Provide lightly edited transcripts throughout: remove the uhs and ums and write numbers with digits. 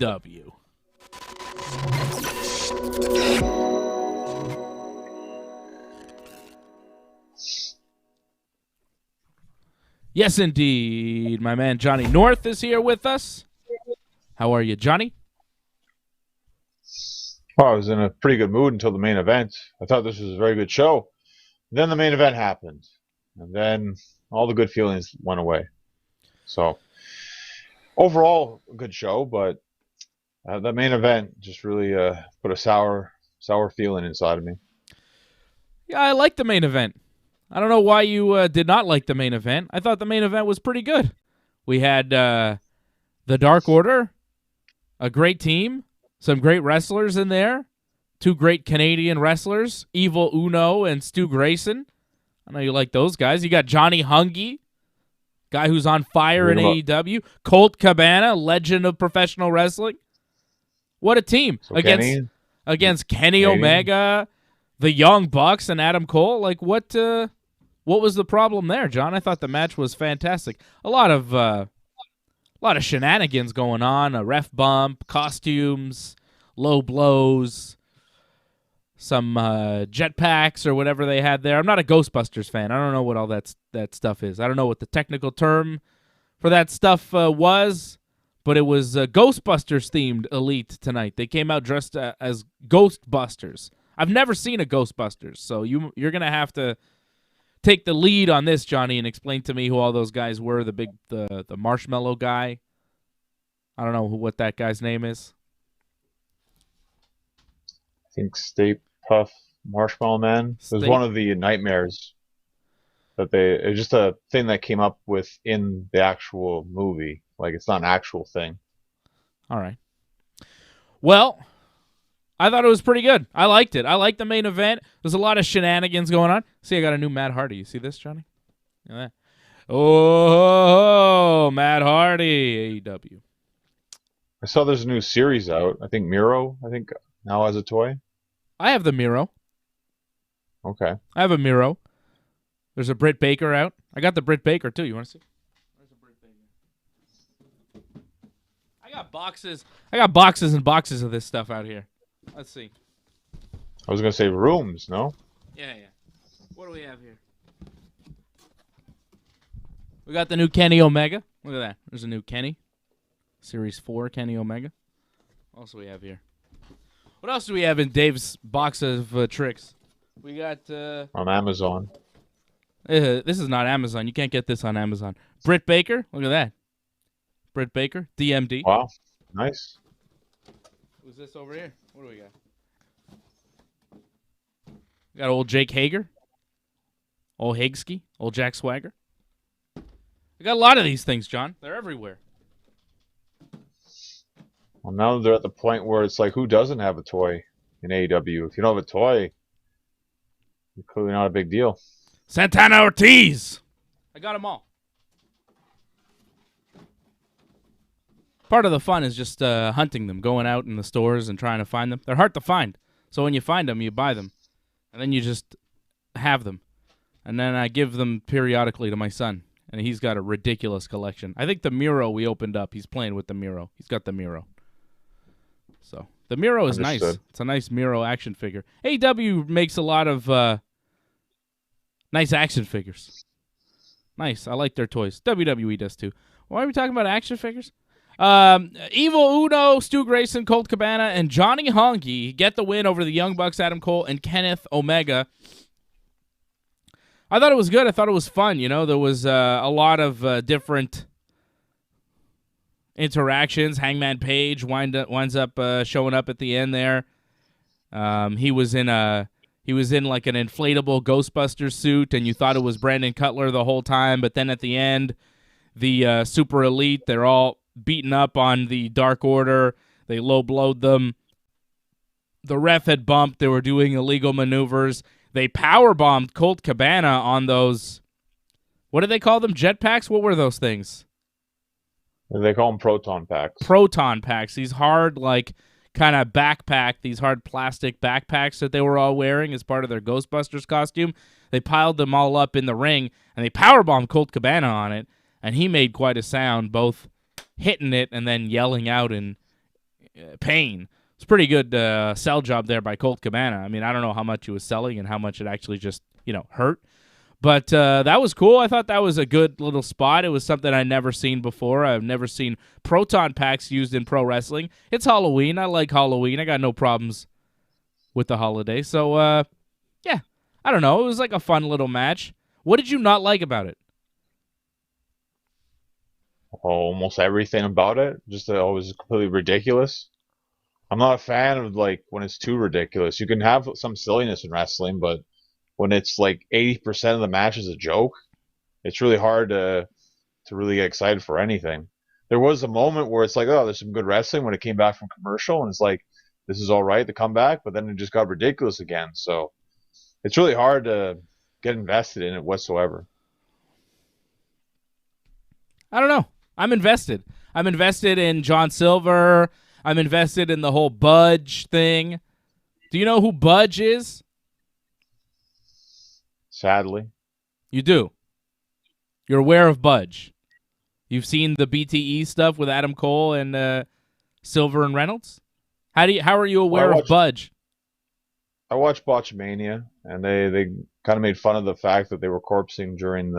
AEW. Yes, indeed. My man Johnny North is here with us. How are you, Johnny? Well, I was in a pretty good mood until the main event. I thought this was a very good show. Then the main event happened. And then all the good feelings went away. So, overall, a good show, but the main event just really put a sour feeling inside of me. Yeah, I like the main event. I don't know why you did not like the main event. I thought the main event was pretty good. We had the Dark Order, a great team, some great wrestlers in there, two great Canadian wrestlers, Evil Uno and Stu Grayson. I know you like those guys. You got Johnny Hungy, guy who's on fire in AEW. Colt Cabana, legend of professional wrestling. What a team. So against Kenny Omega, the Young Bucks, and Adam Cole. Like, what was the problem there, John? I thought the match was fantastic. A lot of shenanigans going on, a ref bump, costumes, low blows, some jetpacks or whatever they had there. I'm not a Ghostbusters fan. I don't know what all that stuff is. I don't know what the technical term for that stuff was, but it was Ghostbusters-themed Elite tonight. They came out dressed as Ghostbusters. I've never seen a Ghostbusters, so you're going to have to take the lead on this, Johnny, and explain to me who all those guys were. The marshmallow guy. I don't know what that guy's name is. I think Stay Puft Marshmallow Man. It was one of the nightmares that it was just a thing that came up with in the actual movie. Like, it's not an actual thing. All right. Well, I thought it was pretty good. I liked it. I liked the main event. There's a lot of shenanigans going on. See, I got a new Matt Hardy. You see this, Johnny? Look at that. Oh, Matt Hardy, AEW. I saw there's a new series out. I think Miro, now has a toy. I have the Miro. Okay. I have a Miro. There's a Britt Baker out. I got the Britt Baker, too. You want to see? Where's the Britt Baker? I got boxes and boxes of this stuff out here. Let's see. I was going to say rooms, no? Yeah. What do we have here? We got the new Kenny Omega. Look at that. There's a new Kenny. Series 4 Kenny Omega. What else do we have here? What else do we have in Dave's box of tricks? We got... on Amazon. This is not Amazon. You can't get this on Amazon. Britt Baker. Look at that. Britt Baker. DMD. Wow. Nice. Who's this over here? What do we got? We got old Jake Hager. Old Hagski. Old Jack Swagger. We got a lot of these things, John. They're everywhere. Well, now they're at the point where it's like, who doesn't have a toy in AEW? If you don't have a toy, you're clearly not a big deal. Santana Ortiz. I got them all. Part of the fun is just hunting them, going out in the stores and trying to find them. They're hard to find. So when you find them, you buy them. And then you just have them. And then I give them periodically to my son. And he's got a ridiculous collection. I think the Miro we opened up, he's playing with the Miro. He's got the Miro. So the Miro is nice. It's a nice Miro action figure. AEW makes a lot of nice action figures. Nice. I like their toys. WWE does too. Why are we talking about action figures? Evil Uno, Stu Grayson, Colt Cabana, and Johnny Hungy get the win over the Young Bucks, Adam Cole, and Kenneth Omega. I thought it was good. I thought it was fun. You know, there was a lot of different interactions. Hangman Page winds up showing up at the end there. He was in like an inflatable Ghostbusters suit, and you thought it was Brandon Cutler the whole time. But then at the end, the Super Elite, they're all beaten up on the Dark Order. They low-blowed them. The ref had bumped. They were doing illegal maneuvers. They powerbombed Colt Cabana on those, what do they call them, jetpacks? What were those things? They call them proton packs. Proton packs. These hard, like, kind of backpack, these hard plastic backpacks that they were all wearing as part of their Ghostbusters costume. They piled them all up in the ring, and they powerbombed Colt Cabana on it, and he made quite a sound, both hitting it and then yelling out in pain. It's a pretty good sell job there by Colt Cabana. I mean, I don't know how much he was selling and how much it actually just, hurt. But that was cool. I thought that was a good little spot. It was something I'd never seen before. I've never seen proton packs used in pro wrestling. It's Halloween. I like Halloween. I got no problems with the holiday. So, yeah, I don't know. It was like a fun little match. What did you not like about it? Almost everything about it. Just always completely ridiculous. I'm not a fan of when it's too ridiculous. You can have some silliness in wrestling, but when it's 80% of the match is a joke, it's really hard to really get excited for anything. There was a moment where it's oh, there's some good wrestling when it came back from commercial, and it's this is all right, the comeback, but then it just got ridiculous again. So it's really hard to get invested in it whatsoever. I don't know. I'm invested. I'm invested in John Silver. I'm invested in the whole Budge thing. Do you know who Budge is? Sadly. You do. You're aware of Budge. You've seen the BTE stuff with Adam Cole and Silver and Reynolds? How are you aware of Budge? I watched Botchamania, and they kind of made fun of the fact that they were corpsing during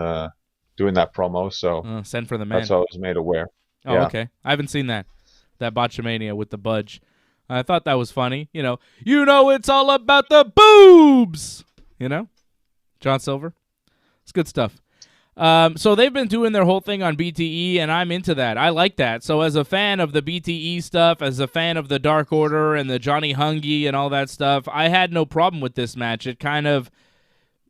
doing that promo, so send for the man. That's how I was made aware. Oh, yeah. Okay. I haven't seen that Botchamania with the Budge. I thought that was funny. It's all about the boobs. John Silver. It's good stuff. So they've been doing their whole thing on BTE, and I'm into that. I like that. So as a fan of the BTE stuff, as a fan of the Dark Order and the Johnny Hungy and all that stuff, I had no problem with this match. It kind of,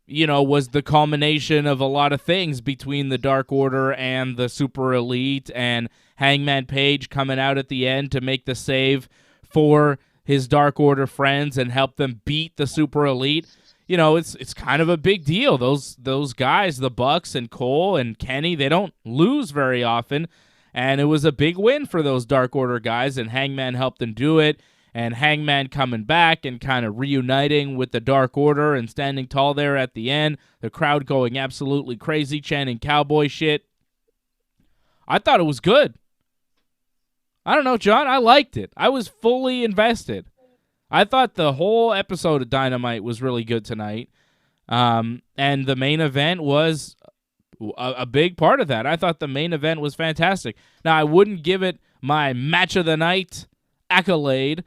was the culmination of a lot of things between the Dark Order and the Super Elite, and Hangman Page coming out at the end to make the save for his Dark Order friends and help them beat the Super Elite. It's kind of a big deal. Those guys, the Bucks and Cole and Kenny, they don't lose very often, and it was a big win for those Dark Order guys, and Hangman helped them do it, and Hangman coming back and kind of reuniting with the Dark Order and standing tall there at the end, the crowd going absolutely crazy, chanting cowboy shit. I thought it was good. I don't know, John. I liked it. I was fully invested. I thought the whole episode of Dynamite was really good tonight, and the main event was a big part of that. I thought the main event was fantastic. Now, I wouldn't give it my match of the night accolade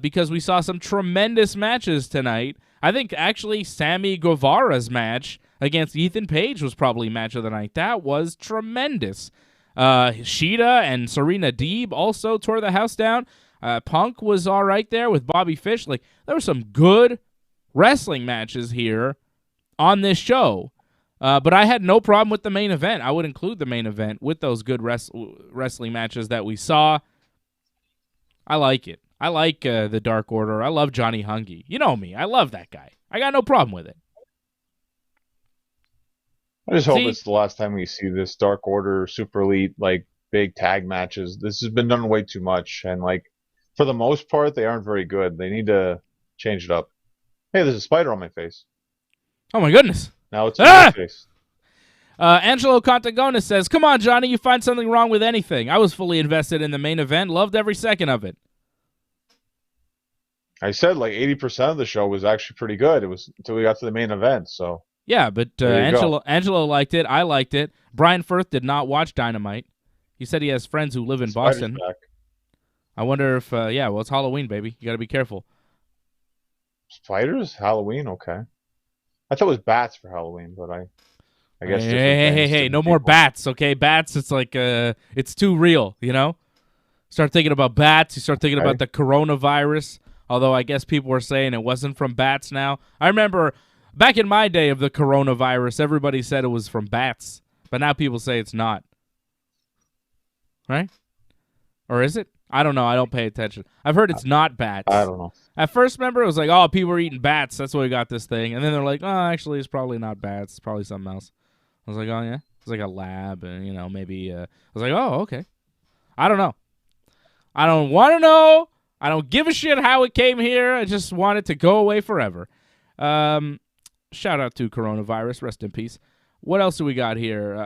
because we saw some tremendous matches tonight. I think actually Sammy Guevara's match against Ethan Page was probably match of the night. That was tremendous. Shida and Serena Deeb also tore the house down. Punk was all right there with Bobby Fish. There were some good wrestling matches here on this show. But I had no problem with the main event. I would include the main event with those good wrestling matches that we saw. I like it. I like the Dark Order. I love Johnny Hungy. You know me. I love that guy. I got no problem with it. I just hope it's the last time we see this Dark Order, Super Elite, big tag matches. This has been done way too much, and for the most part, they aren't very good. They need to change it up. Hey, there's a spider on my face. Oh my goodness! Now it's on my face. Angelo Contagonis says, "Come on, Johnny, you find something wrong with anything. I was fully invested in the main event. Loved every second of it." I said 80% of the show was actually pretty good. It was until we got to the main event. So yeah, but Angelo liked it. I liked it. Brian Firth did not watch Dynamite. He said he has friends who live in Boston. Back. I wonder if it's Halloween, baby. You got to be careful. Spiders? Halloween? Okay. I thought it was bats for Halloween, but I guess. Hey! No more bats, okay? Bats, it's it's too real, Start thinking about bats. You start thinking about the coronavirus. Although I guess people were saying it wasn't from bats now. I remember back in my day of the coronavirus, everybody said it was from bats, but now people say it's not. Right? Or is it? I don't know. I don't pay attention. I've heard it's not bats. I don't know. At first, remember, it was oh, people were eating bats. That's why we got this thing. And then they're like, oh, actually, it's probably not bats. It's probably something else. I was like, oh, yeah? It's a lab, and, maybe. I was like, oh, okay. I don't know. I don't want to know. I don't give a shit how it came here. I just want it to go away forever. Shout out to coronavirus. Rest in peace. What else do we got here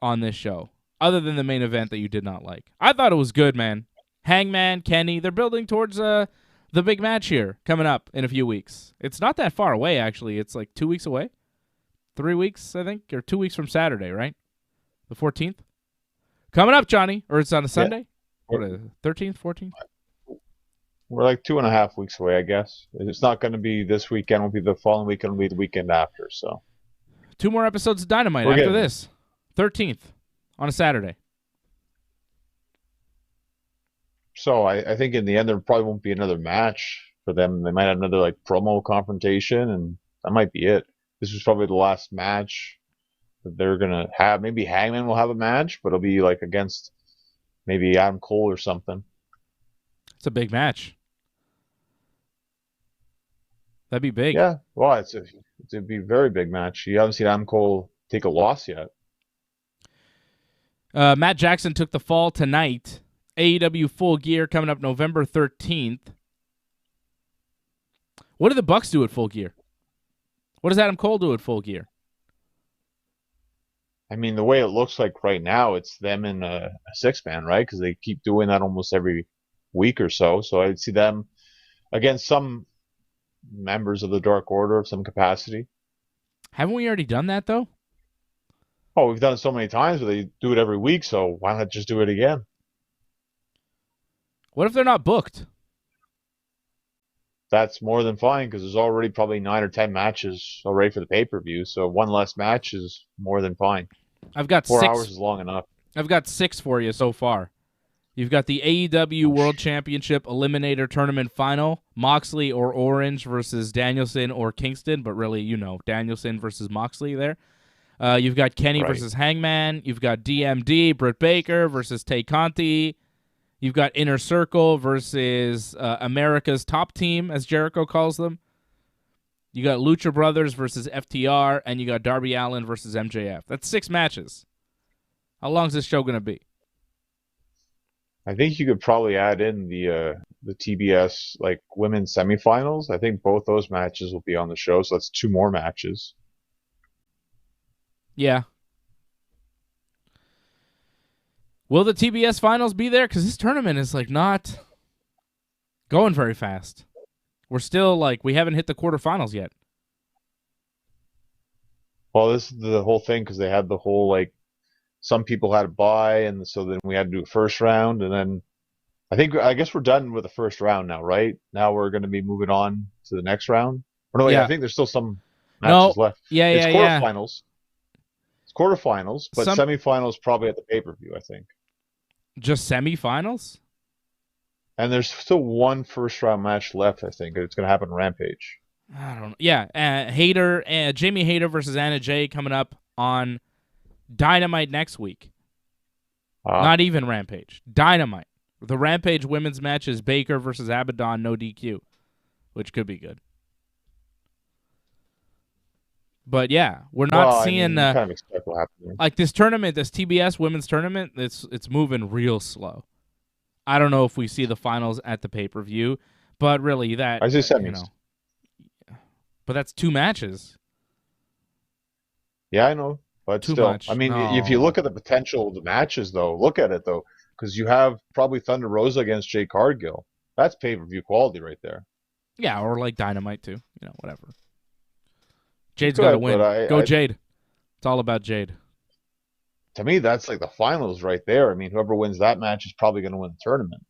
on this show? Other than the main event that you did not like. I thought it was good, man. Hangman, Kenny, they're building towards the big match here coming up in a few weeks. It's not that far away, actually. It's like 2 weeks away. 3 weeks, I think, or 2 weeks from Saturday, right? The 14th? Coming up, Johnny. Or it's on a Sunday? Yeah. What, 13th, 14th? We're like 2.5 weeks away, I guess. It's not going to be this weekend. It won't be the following weekend. It'll be the weekend after. So 2 more episodes of Dynamite after this. 13th on a Saturday. So I think in the end there probably won't be another match for them. They might have another like promo confrontation, and that might be it. This was probably the last match that they're gonna have. Maybe Hangman will have a match, but it'll be like against maybe Adam Cole or something. It's a big match. That'd be big. Yeah, well, it'd be a very big match. You haven't seen Adam Cole take a loss yet. Matt Jackson took the fall tonight. AEW Full Gear coming up November 13th. What do the Bucks do at Full Gear? What does Adam Cole do at Full Gear? I mean, the way it looks like right now, it's them in a six-man, right? Because they keep doing that almost every week or so. So I'd see them against some members of the Dark Order of some capacity. Haven't we already done that, though? Oh, we've done it so many times, but they do it every week, so why not just do it again? What if they're not booked? That's more than fine, because there's already probably 9 or 10 matches already for the pay-per-view, so one less match is more than fine. I've got 4 6. hours is long enough. I've got 6 for you so far. You've got the AEW World Championship Eliminator Tournament Final, Moxley or Orange versus Danielson or Kingston, but really, Danielson versus Moxley there. You've got Kenny versus Hangman. You've got DMD, Britt Baker versus Tay Conti. You've got Inner Circle versus America's Top Team, as Jericho calls them. You got Lucha Brothers versus FTR, and you got Darby Allin versus MJF. That's 6 matches. How long is this show going to be? I think you could probably add in the TBS like women's semifinals. I think both those matches will be on the show, so that's 2 more matches. Yeah. Will the TBS finals be there? Because this tournament is not going very fast. We're still we haven't hit the quarterfinals yet. Well, this is the whole thing because they had the whole some people had to buy, and so then we had to do a first round, and then I guess we're done with the first round now, right? Now we're going to be moving on to the next round. Or no, I think there's still some matches left. It's quarterfinals. It's quarterfinals, but semifinals probably at the pay-per-view, I think. Just semifinals? And there's still one first round match left, I think. It's going to happen on Rampage. I don't know. Yeah, Jamie Hayter versus Anna Jay coming up on Dynamite next week. Not even Rampage. Dynamite. The Rampage women's match is Baker versus Abaddon, no DQ, which could be good. But yeah, we're not seeing kind of expect what happened. This tournament, this TBS women's tournament. It's moving real slow. I don't know if we see the finals at the pay-per-view, but really that I say semis. But that's 2 matches. Yeah, I know, but too still, much. I mean, if you look at the potential of the matches, though, look at it though, because you have probably Thunder Rosa against Jade Cargill. That's pay-per-view quality right there. Yeah, or Dynamite too. Whatever. Jade's got to win. Go Jade. It's all about Jade. To me, that's the finals right there. I mean, whoever wins that match is probably going to win the tournament.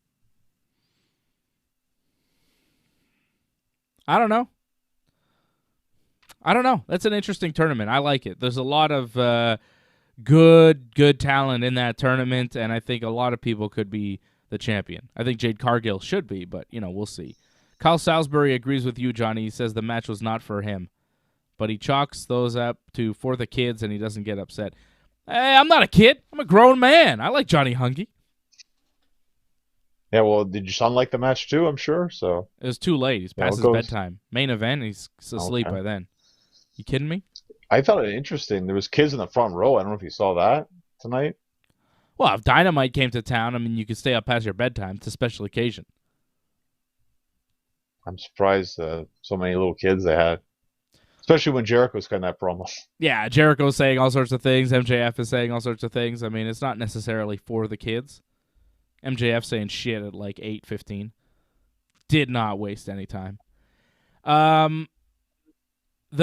I don't know. That's an interesting tournament. I like it. There's a lot of good talent in that tournament, and I think a lot of people could be the champion. I think Jade Cargill should be, but, we'll see. Kyle Salisbury agrees with you, Johnny. He says the match was not for him. But he chalks those up for the kids, and he doesn't get upset. Hey, I'm not a kid. I'm a grown man. I like Johnny Hungy. Yeah, well, did your son like the match too? I'm sure. So it was too late. He's past his bedtime. Main event. He's asleep by then. You kidding me? I thought it interesting. There was kids in the front row. I don't know if you saw that tonight. Well, if Dynamite came to town, I mean, you could stay up past your bedtime. It's a special occasion. I'm surprised so many little kids they had. Especially when Jericho's cutting that promo. Yeah, Jericho's saying all sorts of things. MJF is saying all sorts of things. I mean, it's not necessarily for the kids. MJF saying shit at like 8:15. Did not waste any time. The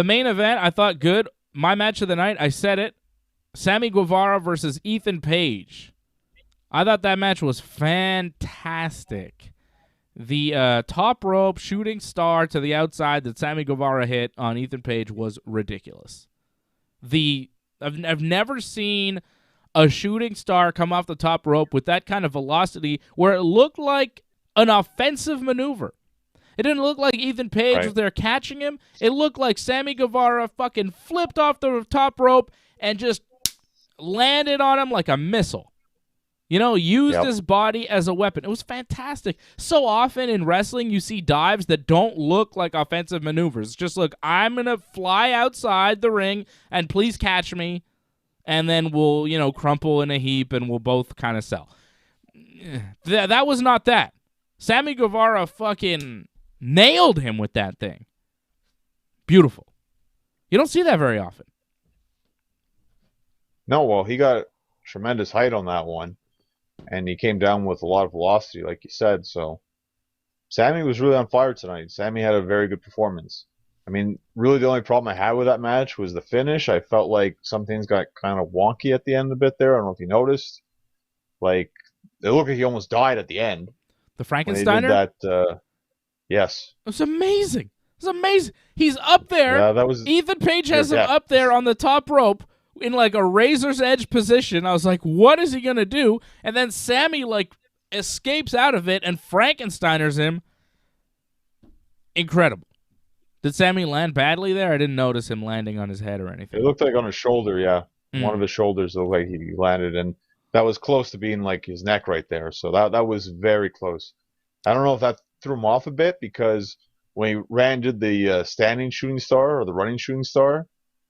main event, I thought good. My match of the night, I said it. Sammy Guevara versus Ethan Page. I thought that match was fantastic. The top rope shooting star to the outside that Sammy Guevara hit on Ethan Page was ridiculous. I've never seen a shooting star come off the top rope with that kind of velocity where it looked like an offensive maneuver. It didn't look like Ethan Page was there catching him. It looked like Sammy Guevara fucking flipped off the top rope and just landed on him like a missile. Used his body as a weapon. It was fantastic. So often in wrestling, you see dives that don't look like offensive maneuvers. It's just, look, I'm going to fly outside the ring and please catch me. And then we'll, crumple in a heap and we'll both kind of sell. That was not that. Sammy Guevara fucking nailed him with that thing. Beautiful. You don't see that very often. No, well, he got tremendous height on that one, and he came down with a lot of velocity, like you said. So Sammy was really on fire tonight. Sammy had a very good performance. I mean, really the only problem I had with that match was the finish. I felt like some things got kind of wonky at the end a bit there. I don't know if you noticed. Like, it looked like he almost died at the end. The Frankensteiner? Yes. It was amazing. It was amazing. He's up there. Yeah, that was Ethan Page has him up there on the top rope in like a razor's edge position. I was like, what is he going to do? And then Sammy like escapes out of it and Frankensteiners him. Incredible. Did Sammy land badly there? I didn't notice him landing on his head or anything. It looked like on his shoulder, yeah. One of his shoulders looked like he landed, and that was close to being like his neck right there. So that was very close. I don't know if that threw him off a bit, because when he did the standing shooting star or the running shooting star,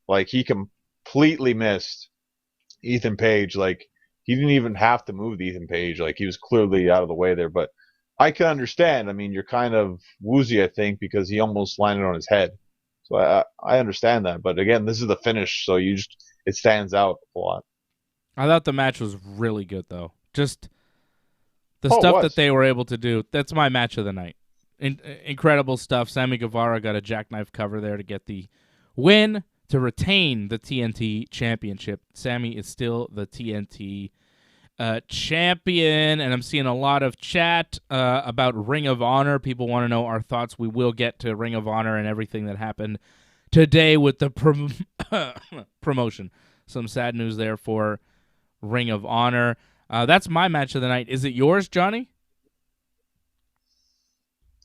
like, he completely missed Ethan Page. Like, he didn't even have to move Ethan Page. Like, he was clearly out of the way there. But I can understand. I mean, you're kind of woozy, I think, because he almost landed on his head. So I understand that. But again, this is the finish, so it stands out a lot. I thought the match was really good, though. Just the stuff that they were able to do. That's my match of the night. Incredible stuff. Sammy Guevara got a jackknife cover there to get the win to retain the TNT championship. Sammy is still the TNT champion, and I'm seeing a lot of chat about Ring of Honor. People want to know our thoughts. We will get to Ring of Honor and everything that happened today with the promotion. Some sad news there for Ring of Honor. That's my match of the night. Is it yours, Johnny?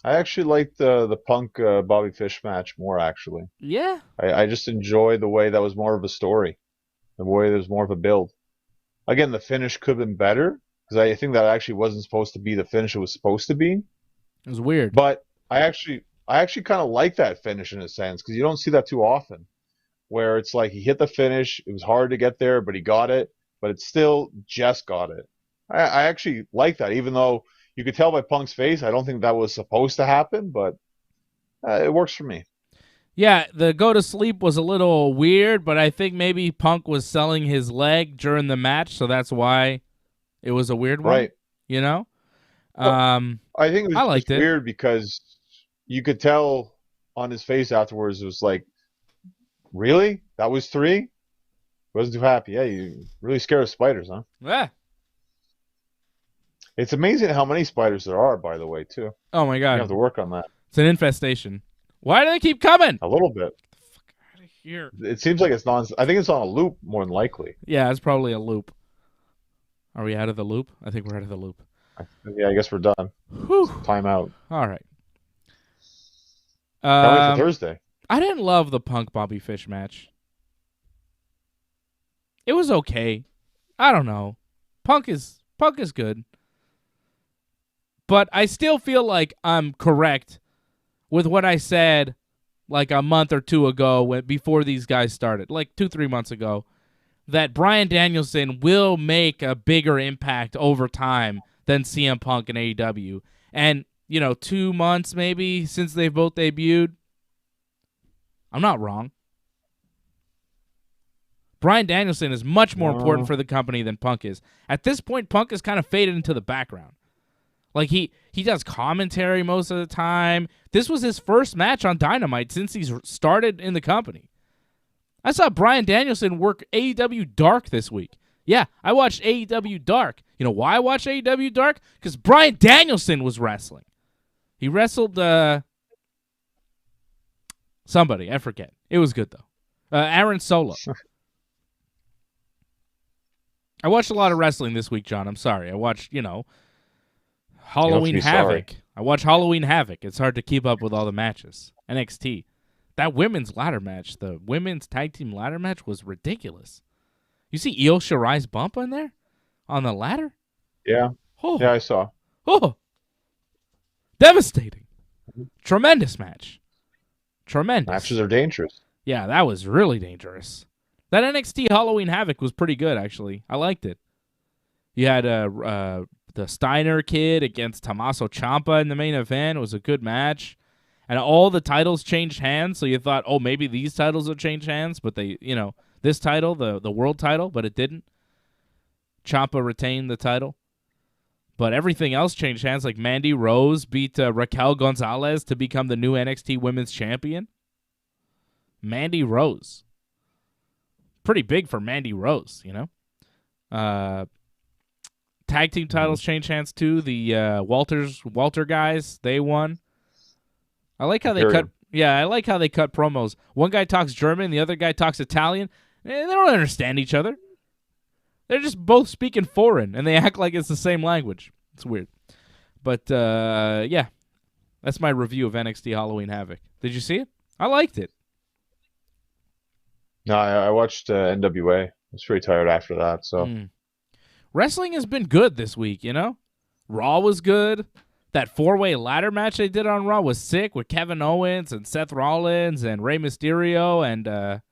I actually liked the Punk Bobby Fish match more, actually. Yeah. I just enjoy the way that was more of a story, the way there was more of a build. Again, the finish could have been better, because I think that actually wasn't supposed to be the finish it was supposed to be. It was weird. But I actually kind of like that finish in a sense, because you don't see that too often, where it's like he hit the finish. It was hard to get there, but he got it. But it still just got it. I actually like that, even though you could tell by Punk's face, I don't think that was supposed to happen, but it works for me. Yeah, the go to sleep was a little weird, but I think maybe Punk was selling his leg during the match, so that's why it was a weird one. Right. You know? Well, I think it was just weird because you could tell on his face afterwards, it was like, really? That was 3? Wasn't too happy. Yeah, you really scared of spiders, huh? Yeah. It's amazing how many spiders there are, by the way, too. Oh, my God. You have to work on that. It's an infestation. Why do they keep coming? A little bit. Get the fuck out of here. It seems like it's I think it's on a loop, more than likely. Yeah, it's probably a loop. Are we out of the loop? I think we're out of the loop. Yeah, I guess we're done. Whew. Time out. All right. Can't wait for Thursday. I didn't love the Punk Bobby Fish match. It was okay. I don't know. Punk is good. But I still feel like I'm correct with what I said like a month or two ago before these guys started, like 2-3 months ago, that Bryan Danielson will make a bigger impact over time than CM Punk and AEW. And, 2 months maybe since they've both debuted. I'm not wrong. Bryan Danielson is much more important for the company than Punk is. At this point, Punk has kind of faded into the background. Like, he does commentary most of the time. This was his first match on Dynamite since he's started in the company. I saw Bryan Danielson work AEW Dark this week. Yeah, I watched AEW Dark. You know why I watched AEW Dark? Because Bryan Danielson was wrestling. He wrestled somebody. I forget. It was good, though. Aaron Solo. I watched a lot of wrestling this week, John. I'm sorry. I watched, Halloween Havoc. Sorry. I watched Halloween Havoc. It's hard to keep up with all the matches. NXT. That women's ladder match, the women's tag team ladder match, was ridiculous. You see Io Shirai's bump on there? On the ladder? Yeah. Oh. Yeah, I saw. Oh. Devastating. Tremendous match. Tremendous. Matches are dangerous. Yeah, that was really dangerous. That NXT Halloween Havoc was pretty good, actually. I liked it. You had the Steiner kid against Tommaso Ciampa in the main event. It was a good match. And all the titles changed hands, so you thought, oh, maybe these titles will change hands, but they, this title, the world title, but it didn't. Ciampa retained the title. But everything else changed hands, like Mandy Rose beat Raquel Gonzalez to become the new NXT Women's Champion. Mandy Rose. Pretty big for Mandy Rose, Tag team titles changed hands, too. The Walter guys, they won. I like how they cut. Yeah, I like how they cut promos. One guy talks German, the other guy talks Italian. They don't understand each other. They're just both speaking foreign, and they act like it's the same language. It's weird. But, yeah, that's my review of NXT Halloween Havoc. Did you see it? I liked it. No, I watched NWA. I was pretty tired after that, so. Wrestling has been good this week, Raw was good. That 4-way ladder match they did on Raw was sick with Kevin Owens and Seth Rollins and Rey Mysterio and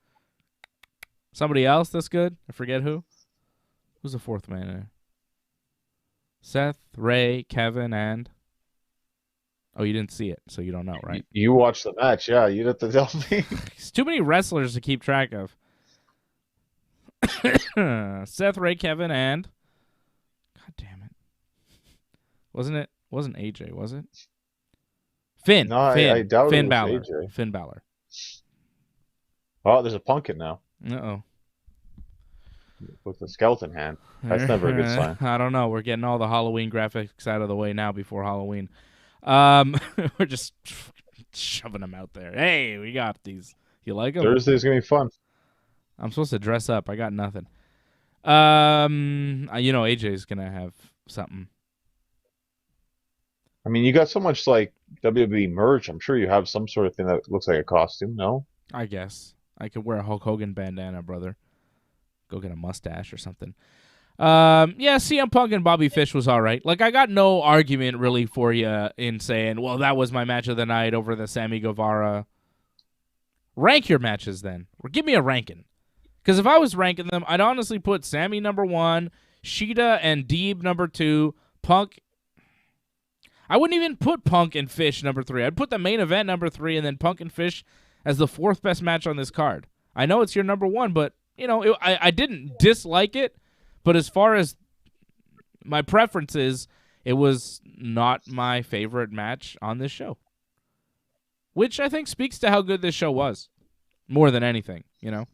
somebody else that's good. I forget who. Who's the fourth man there? Seth, Rey, Kevin, and... Oh, you didn't see it, so you don't know, right? You watched the match, yeah. You have to tell me. It's too many wrestlers to keep track of. Seth, Rey, Kevin, and... God damn it. Wasn't AJ, was it? Finn. No, Finn. I doubt Finn it was Balor. AJ. Finn Balor. Oh, there's a pumpkin now. Uh-oh. With the skeleton hand. That's never a good sign. I don't know. We're getting all the Halloween graphics out of the way now before Halloween. We're just shoving them out there. Hey, we got these. You like them? Thursday's going to be fun. I'm supposed to dress up. I got nothing. AJ's going to have something. I mean, you got so much like WWE merch. I'm sure you have some sort of thing that looks like a costume, no? I guess. I could wear a Hulk Hogan bandana, brother. Go get a mustache or something. Yeah, CM Punk and Bobby Fish was all right. Like, I got no argument really for you in saying, well, that was my match of the night over the Sammy Guevara. Rank your matches then. Or give me a ranking. Because if I was ranking them, I'd honestly put Sammy number 1, Shida and Deeb number 2, Punk. I wouldn't even put Punk and Fish number 3. I'd put the main event number 3 and then Punk and Fish as the 4th best match on this card. I know it's your number 1, but, I didn't dislike it. But as far as my preferences, it was not my favorite match on this show. Which I think speaks to how good this show was. More than anything, Yeah,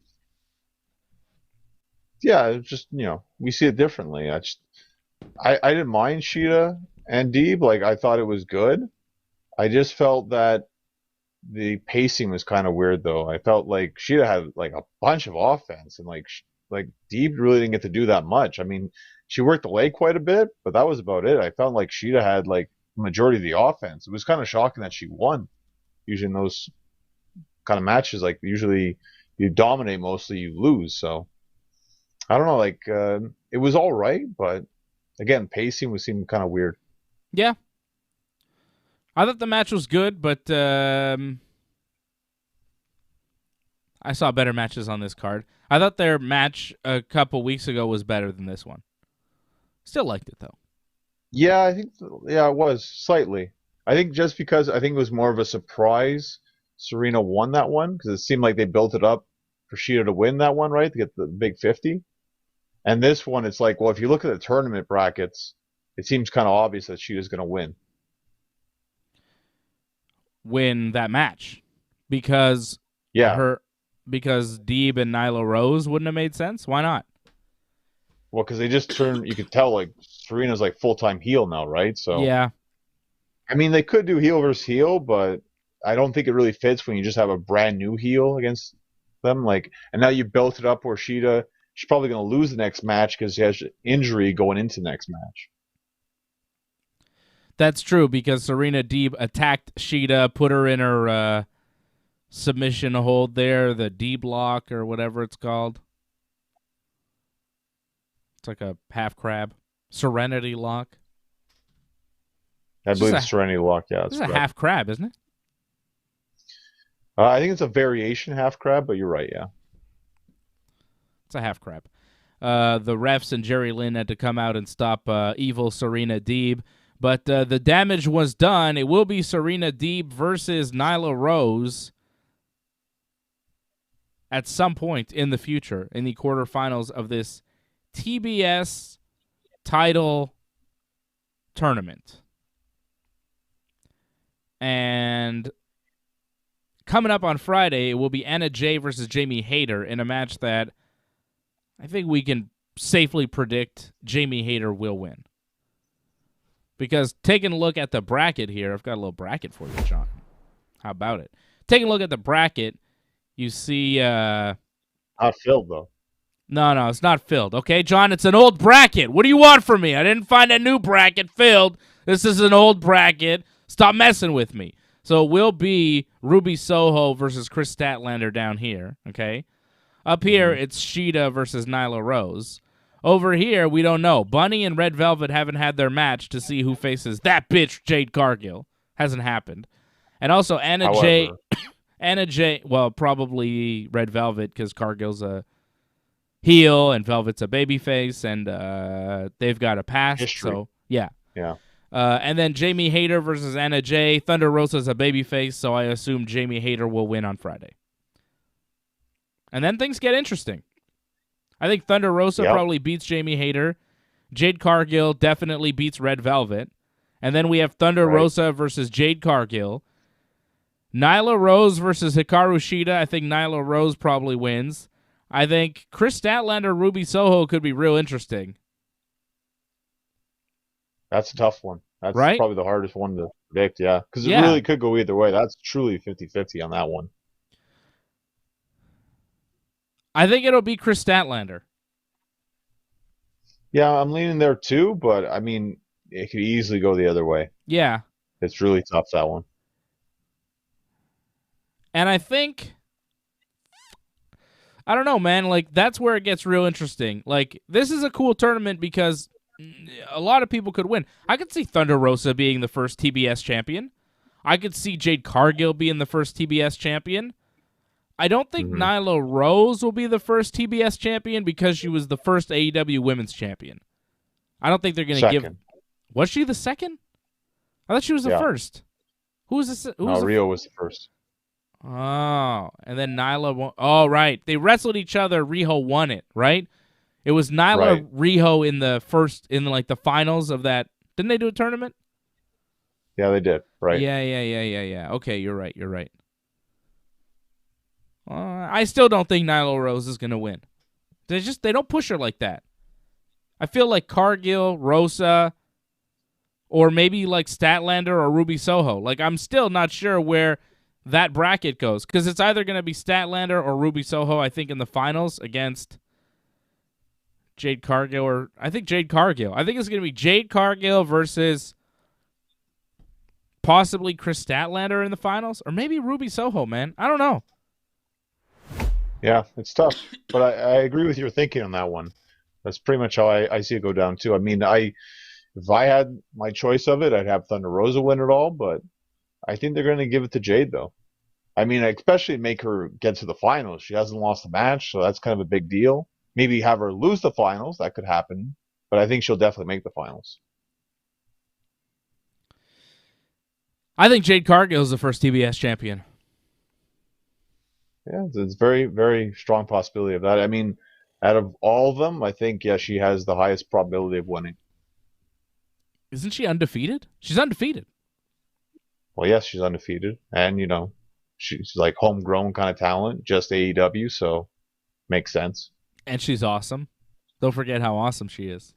it's just, we see it differently. I didn't mind Shida and Deeb. Like, I thought it was good. I just felt that the pacing was kind of weird, though. I felt like Shida had, like, a bunch of offense, and, like Deeb really didn't get to do that much. I mean, she worked the leg quite a bit, but that was about it. I felt like Shida had, like, the majority of the offense. It was kind of shocking that she won. Usually in those kind of matches, like, usually you dominate mostly, you lose. So, I don't know, like, it was all right, but, again, pacing seemed kind of weird. Yeah. I thought the match was good, but I saw better matches on this card. I thought their match a couple weeks ago was better than this one. Still liked it, though. Yeah, I think, it was, slightly. I think just because I think it was more of a surprise Serena won that one, because it seemed like they built it up for Shida to win that one, right? To get the big 50. And this one, it's like, well, if you look at the tournament brackets, it seems kind of obvious that Shida's going to win that match because Yeah. because Deeb and Nyla Rose wouldn't have made sense. Why not? Well, because they just turned, you could tell, like, Serena's like full-time heel now, right? So, yeah, I mean, they could do heel versus heel, but I don't think it really fits when you just have a brand new heel against them. Like, and now you built it up where she's probably going to lose the next match because she has injury going into the next match. that's true because Serena Deeb attacked Shida, put her in her submission hold there, the Deeb lock or whatever it's called. It's like a half crab. Serenity lock. I believe it's Serenity lock, yeah. It's a half crab, isn't it? I think it's a variation half crab, but you're right, yeah. It's a half crab. The refs and Jerry Lynn had to come out and stop evil Serena Deeb. But the damage was done. It will be Serena Deeb versus Nyla Rose at some point in the future in the quarterfinals of this TBS title tournament. And coming up on Friday, it will be Anna Jay versus Jamie Hayter in a match that I think we can safely predict Jamie Hayter will win. Because taking a look at the bracket here, I've got a little bracket for you, John. How about it? Taking a look at the bracket, you see... Not filled, though. No, it's not filled. Okay, John, it's an old bracket. What do you want from me? I didn't find a new bracket filled. This is an old bracket. Stop messing with me. So it will be Ruby Soho versus Chris Statlander down here, okay? Up here, it's Shida versus Nyla Rose. Over here, we don't know. Bunny and Red Velvet haven't had their match to see who faces that bitch, Jade Cargill. Hasn't happened. And also, Anna Jay, well, probably Red Velvet because Cargill's a heel and Velvet's a babyface, and they've got a past. History. So, yeah. Yeah. And then Jamie Hayter versus Anna Jay. Thunder Rosa's a babyface, so I assume Jamie Hayter will win on Friday. And then things get interesting. I think Thunder Rosa probably beats Jamie Hayter. Jade Cargill definitely beats Red Velvet. And then we have Thunder Rosa versus Jade Cargill. Nyla Rose versus Hikaru Shida. I think Nyla Rose probably wins. I think Chris Statlander, Ruby Soho could be real interesting. That's a tough one. That's right? Probably the hardest one to predict, yeah. Because it really could go either way. That's truly 50-50 on that one. I think it'll be Chris Statlander. Yeah, I'm leaning there too, but I mean, it could easily go the other way. Yeah. It's really tough, that one. And I think, I don't know, man, like, that's where it gets real interesting. Like, this is a cool tournament because a lot of people could win. I could see Thunder Rosa being the first TBS champion. I could see Jade Cargill being the first TBS champion. I don't think Nyla Rose will be the first TBS champion because she was the first AEW Women's Champion. I don't think they're going to give... Was she the second? I thought she was the first. Who was this? Rio was the first. Oh, and then Nyla won. Oh, right. They wrestled each other. Riho won it, right? It was Nyla Riho in the first, in like the finals of that. Didn't they do a tournament? Yeah, they did. Right. Yeah. Okay, you're right. I still don't think Nyla Rose is going to win. They don't push her like that. I feel like Cargill, Rosa, or maybe like Statlander or Ruby Soho. Like, I'm still not sure where that bracket goes because it's either going to be Statlander or Ruby Soho, I think, in the finals against Jade Cargill, or I think Jade Cargill. I think it's going to be Jade Cargill versus possibly Chris Statlander in the finals, or maybe Ruby Soho, man. I don't know. Yeah, it's tough, but I agree with your thinking on that one. That's pretty much how I see it go down, too. I mean, if I had my choice of it, I'd have Thunder Rosa win it all, but I think they're going to give it to Jade, though. I mean, especially make her get to the finals. She hasn't lost a match, so that's kind of a big deal. Maybe have her lose the finals. That could happen, but I think she'll definitely make the finals. I think Jade Cargill is the first TBS champion. Yeah, it's very, very strong possibility of that. I mean, out of all of them, I think, yeah, she has the highest probability of winning. Isn't she undefeated? She's undefeated. Well, yes, she's undefeated, and she's like homegrown kind of talent, just AEW, so makes sense. And she's awesome. Don't forget how awesome she is.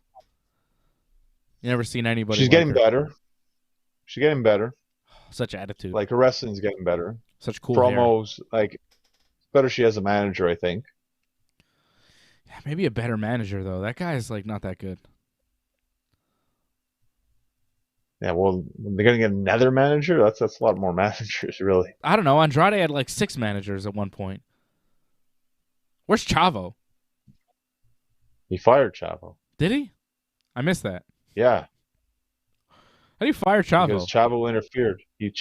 You never seen anybody. She's like getting her. better. She's getting better. Such attitude. Like her wrestling's getting better. Such cool promos. Hair. Like better she has a manager, I think. Yeah, maybe a better manager though. That guy's like not that good. Yeah, well, they're gonna get another manager. That's a lot more managers, really. I don't know. Andrade had like 6 managers at one point. Where's Chavo? He fired Chavo. Did he? I missed that. Yeah. How do you fire Chavo? Because Chavo interfered. He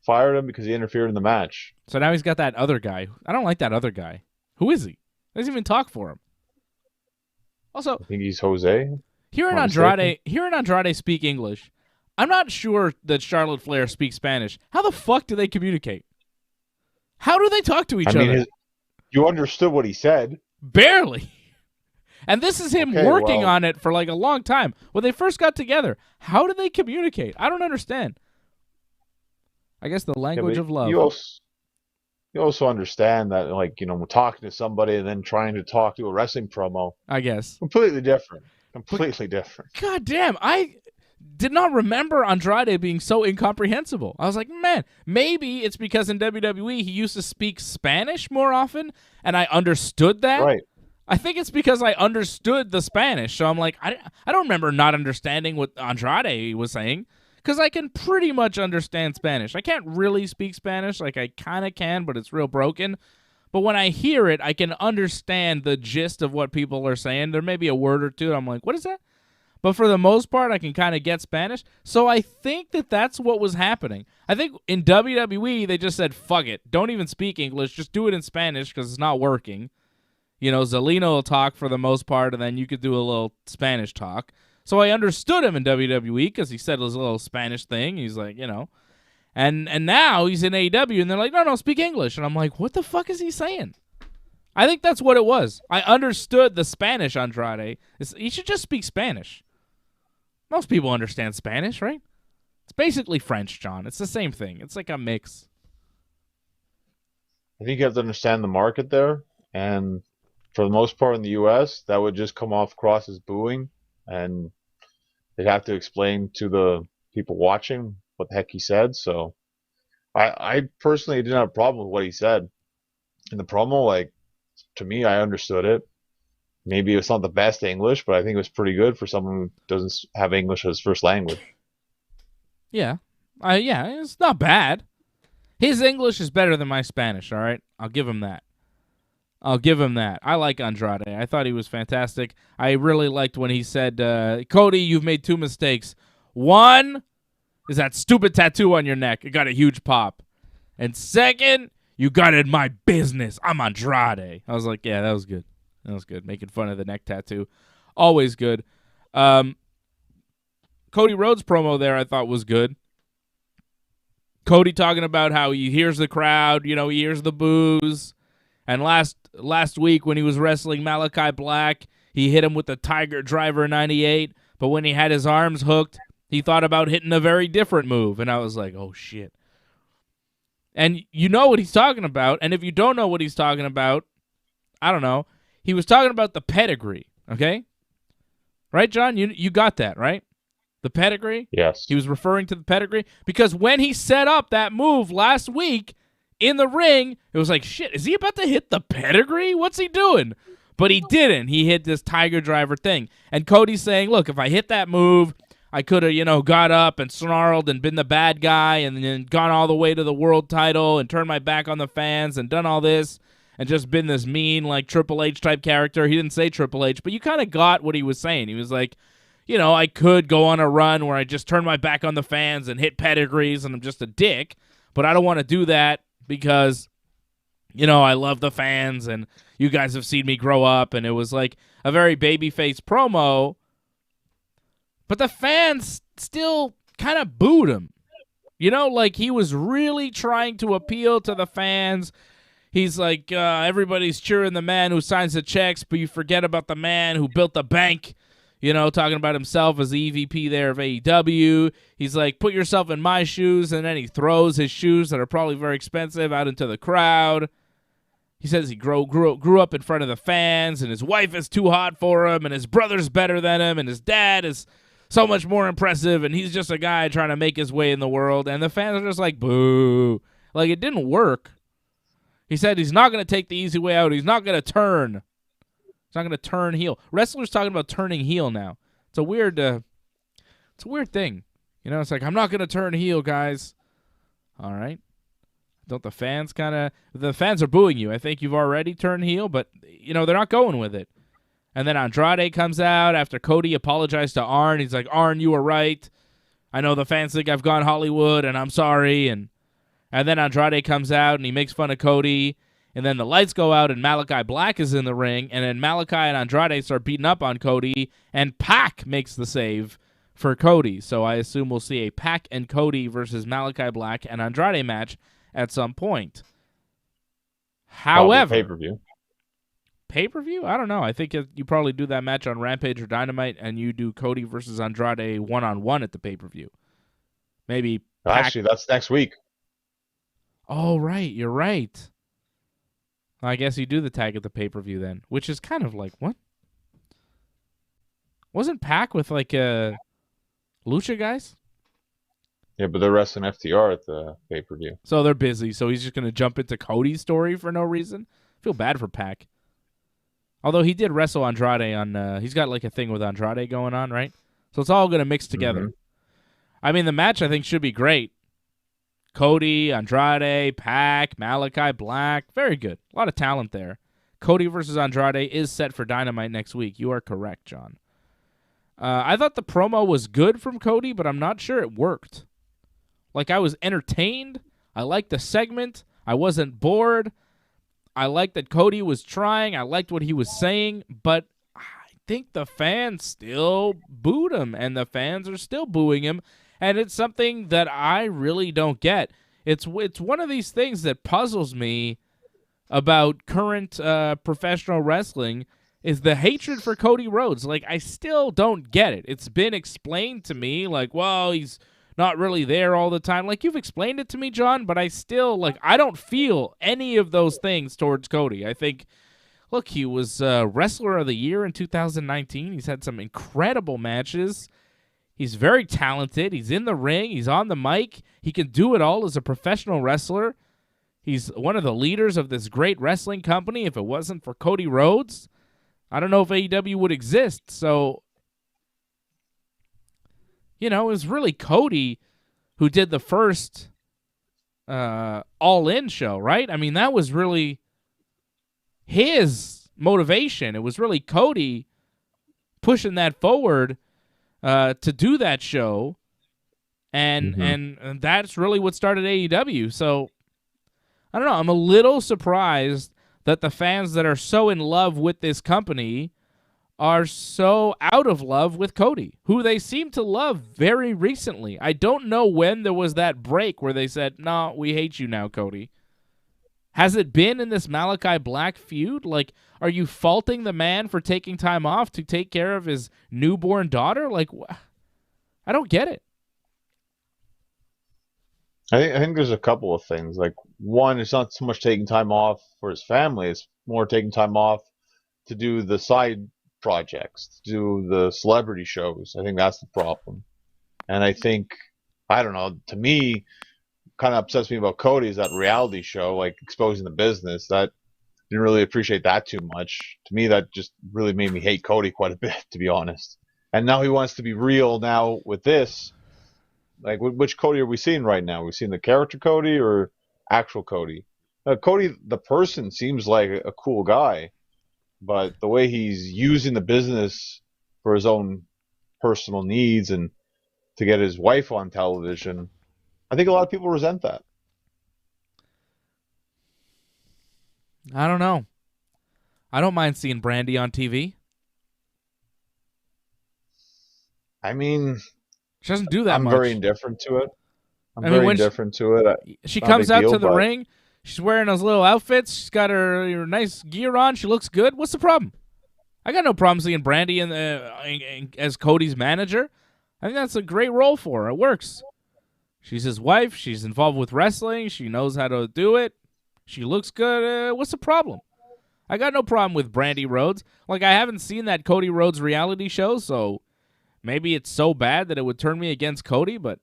fired him because he interfered in the match. So now he's got that other guy. I don't like that other guy. Who is he? Doesn't even talk for him. Also, I think he's Jose. Hearing Andrade speak English, I'm not sure that Charlotte Flair speaks Spanish. How the fuck do they communicate? How do they talk to each other? You understood what he said. Barely. And this is him working on it for like a long time. When they first got together, how do they communicate? I don't understand. I guess the language of love. You also understand that, like, we're talking to somebody and then trying to talk to a wrestling promo. I guess. Completely different. Completely different. God damn, I did not remember Andrade being so incomprehensible. I was like, man, maybe it's because in WWE he used to speak Spanish more often, and I understood that. Right. I think it's because I understood the Spanish, so I'm like, I don't remember not understanding what Andrade was saying, because I can pretty much understand Spanish. I can't really speak Spanish, like I kind of can, but it's real broken. But when I hear it, I can understand the gist of what people are saying. There may be a word or two, I'm like, what is that? But for the most part, I can kind of get Spanish. So I think that that's what was happening. I think in WWE, they just said, fuck it. Don't even speak English. Just do it in Spanish because it's not working. Zelina will talk for the most part, and then you could do a little Spanish talk. So I understood him in WWE because he said his little Spanish thing. He's like, And now he's in AEW, and they're like, no, speak English. And I'm like, what the fuck is he saying? I think that's what it was. I understood the Spanish Andrade. He should just speak Spanish. Most people understand Spanish, right? It's basically French, John. It's the same thing. It's like a mix. I think you have to understand the market there, and for the most part in the U.S., that would just come off across as booing, and they'd have to explain to the people watching what the heck he said. So I personally didn't have a problem with what he said in the promo. Like, to me, I understood it. Maybe it's not the best English, but I think it was pretty good for someone who doesn't have English as first language. Yeah. It's not bad. His English is better than my Spanish, all right? I'll give him that. I like Andrade. I thought he was fantastic. I really liked when he said, Cody, you've made 2 mistakes. One is that stupid tattoo on your neck. It got a huge pop. And second, you got in my business. I'm Andrade. I was like, yeah, that was good. That was good. Making fun of the neck tattoo. Always good. Cody Rhodes promo there I thought was good. Cody talking about how he hears the crowd, he hears the boos. And last week when he was wrestling Malachi Black, he hit him with the Tiger Driver 98. But when he had his arms hooked, he thought about hitting a very different move. And I was like, oh, shit. And you know what he's talking about. And if you don't know what he's talking about, I don't know. He was talking about the pedigree, okay? Right, John? You got that, right? The pedigree? Yes. He was referring to the pedigree. Because when he set up that move last week in the ring, it was like, shit, is he about to hit the pedigree? What's he doing? But he didn't. He hit this Tiger Driver thing. And Cody's saying, look, if I hit that move, I could have, got up and snarled and been the bad guy and then gone all the way to the world title and turned my back on the fans and done all this and just been this mean, like, Triple H type character. He didn't say Triple H, but you kind of got what he was saying. He was like, I could go on a run where I just turn my back on the fans and hit pedigrees and I'm just a dick, but I don't want to do that because, I love the fans and you guys have seen me grow up, and it was like a very babyface promo, but the fans still kind of booed him. Like he was really trying to appeal to the fans. He's like, everybody's cheering the man who signs the checks, but you forget about the man who built the bank. You know, talking about himself as the EVP there of AEW. He's like, put yourself in my shoes, and then he throws his shoes that are probably very expensive out into the crowd. He says he grew up in front of the fans, and his wife is too hot for him, and his brother's better than him, and his dad is so much more impressive, and he's just a guy trying to make his way in the world. And the fans are just like, boo. Like, it didn't work. He said he's not going to take the easy way out. He's not going to turn. He's not going to turn heel. Wrestlers talking about turning heel now. It's a weird thing. You know, it's like, I'm not going to turn heel, guys. All right. Don't the fans the fans are booing you. I think you've already turned heel, but, you know, they're not going with it. And then Andrade comes out after Cody apologized to Arn. He's like, Arn, you were right. I know the fans think I've gone Hollywood, and I'm sorry. And then Andrade comes out, and he makes fun of Cody. And then the lights go out, and Malachi Black is in the ring. And then Malachi and Andrade start beating up on Cody, and Pac makes the save for Cody. So I assume we'll see a Pac and Cody versus Malachi Black and Andrade match at some point. However, pay-per-view? I don't know. I think you probably do that match on Rampage or Dynamite, and you do Cody versus Andrade one-on-one at the pay-per-view. Maybe Actually, that's next week. Oh, right. You're right. I guess you do the tag at the pay-per-view then, which is kind of like, what? Wasn't Pac with, like, Lucha guys? Yeah, but they're wrestling FTR at the pay-per-view. So they're busy, so he's just going to jump into Cody's story for no reason? I feel bad for Pac. Although he did wrestle Andrade on, he's got, like, a thing with Andrade going on, right? So it's all going to mix together. Mm-hmm. I mean, the match, I think, should be great. Cody, Andrade, Pac, Malachi Black. Very good. A lot of talent there. Cody versus Andrade is set for Dynamite next week. You are correct, John. I thought the promo was good from Cody, but I'm not sure it worked. Like, I was entertained. I liked the segment. I wasn't bored. I liked that Cody was trying. I liked what he was saying, but I think the fans still booed him, and the fans are still booing him. And it's something that I really don't get. It's one of these things that puzzles me about current professional wrestling is the hatred for Cody Rhodes. Like, I still don't get it. It's been explained to me, like, well, he's not really there all the time. Like, you've explained it to me, John, but I still, like, I don't feel any of those things towards Cody. I think, look, he was Wrestler of the Year in 2019. He's had some incredible matches. He's very talented. He's in the ring. He's on the mic. He can do it all as a professional wrestler. He's one of the leaders of this great wrestling company. If it wasn't for Cody Rhodes, I don't know if AEW would exist. So, you know, it was really Cody who did the first All-In show, right? I mean, that was really his motivation. It was really Cody pushing that forward to do that show, and that's really what started AEW. So, I don't know. I'm a little surprised that the fans that are so in love with this company are so out of love with Cody, who they seem to love very recently. I don't know when there was that break where they said, no, we hate you now, Cody. Has it been in this Malachi Black feud? Like, are you faulting the man for taking time off to take care of his newborn daughter? Like, I don't get it. I think there's a couple of things. Like, one, it's not so much taking time off for his family. It's more taking time off to do the side projects, to do the celebrity shows. I think that's the problem. And I think, I don't know, to me, kind of upsets me about Cody is that reality show, like exposing the business. That didn't really appreciate that too much. To me, that just really made me hate Cody quite a bit, to be honest. And now he wants to be real now with this. Like, which Cody are we seeing right now? Are we seeing the character Cody or actual Cody? Cody, the person, seems like a cool guy, but the way he's using the business for his own personal needs and to get his wife on television, I think a lot of people resent that. I don't know. I don't mind seeing Brandy on TV. I mean, she doesn't do that much. I'm very indifferent to it. I'm very indifferent to it. She comes out to the ring. She's wearing those little outfits. She's got her nice gear on. She looks good. What's the problem? I got no problem seeing Brandy as Cody's manager. I think that's a great role for her. It works. She's his wife. She's involved with wrestling. She knows how to do it. She looks good. What's the problem? I got no problem with Brandy Rhodes. Like, I haven't seen that Cody Rhodes reality show, so maybe it's so bad that it would turn me against Cody, but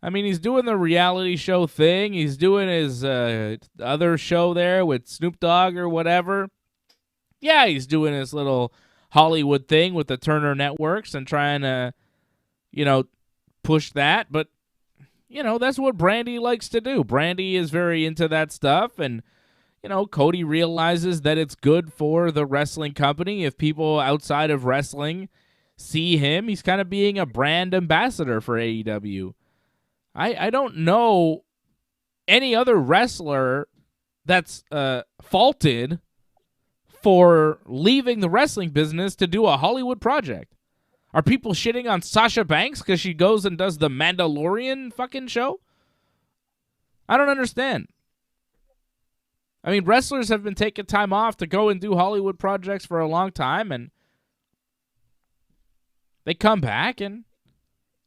I mean, he's doing the reality show thing. He's doing his other show there with Snoop Dogg or whatever. Yeah, he's doing his little Hollywood thing with the Turner Networks and trying to, push that. But, that's what Brandy likes to do. Brandy is very into that stuff, and, Cody realizes that it's good for the wrestling company if people outside of wrestling see him. He's kind of being a brand ambassador for AEW. I don't know any other wrestler that's faulted for leaving the wrestling business to do a Hollywood project. Are people shitting on Sasha Banks because she goes and does the Mandalorian fucking show? I don't understand. I mean, wrestlers have been taking time off to go and do Hollywood projects for a long time, and they come back and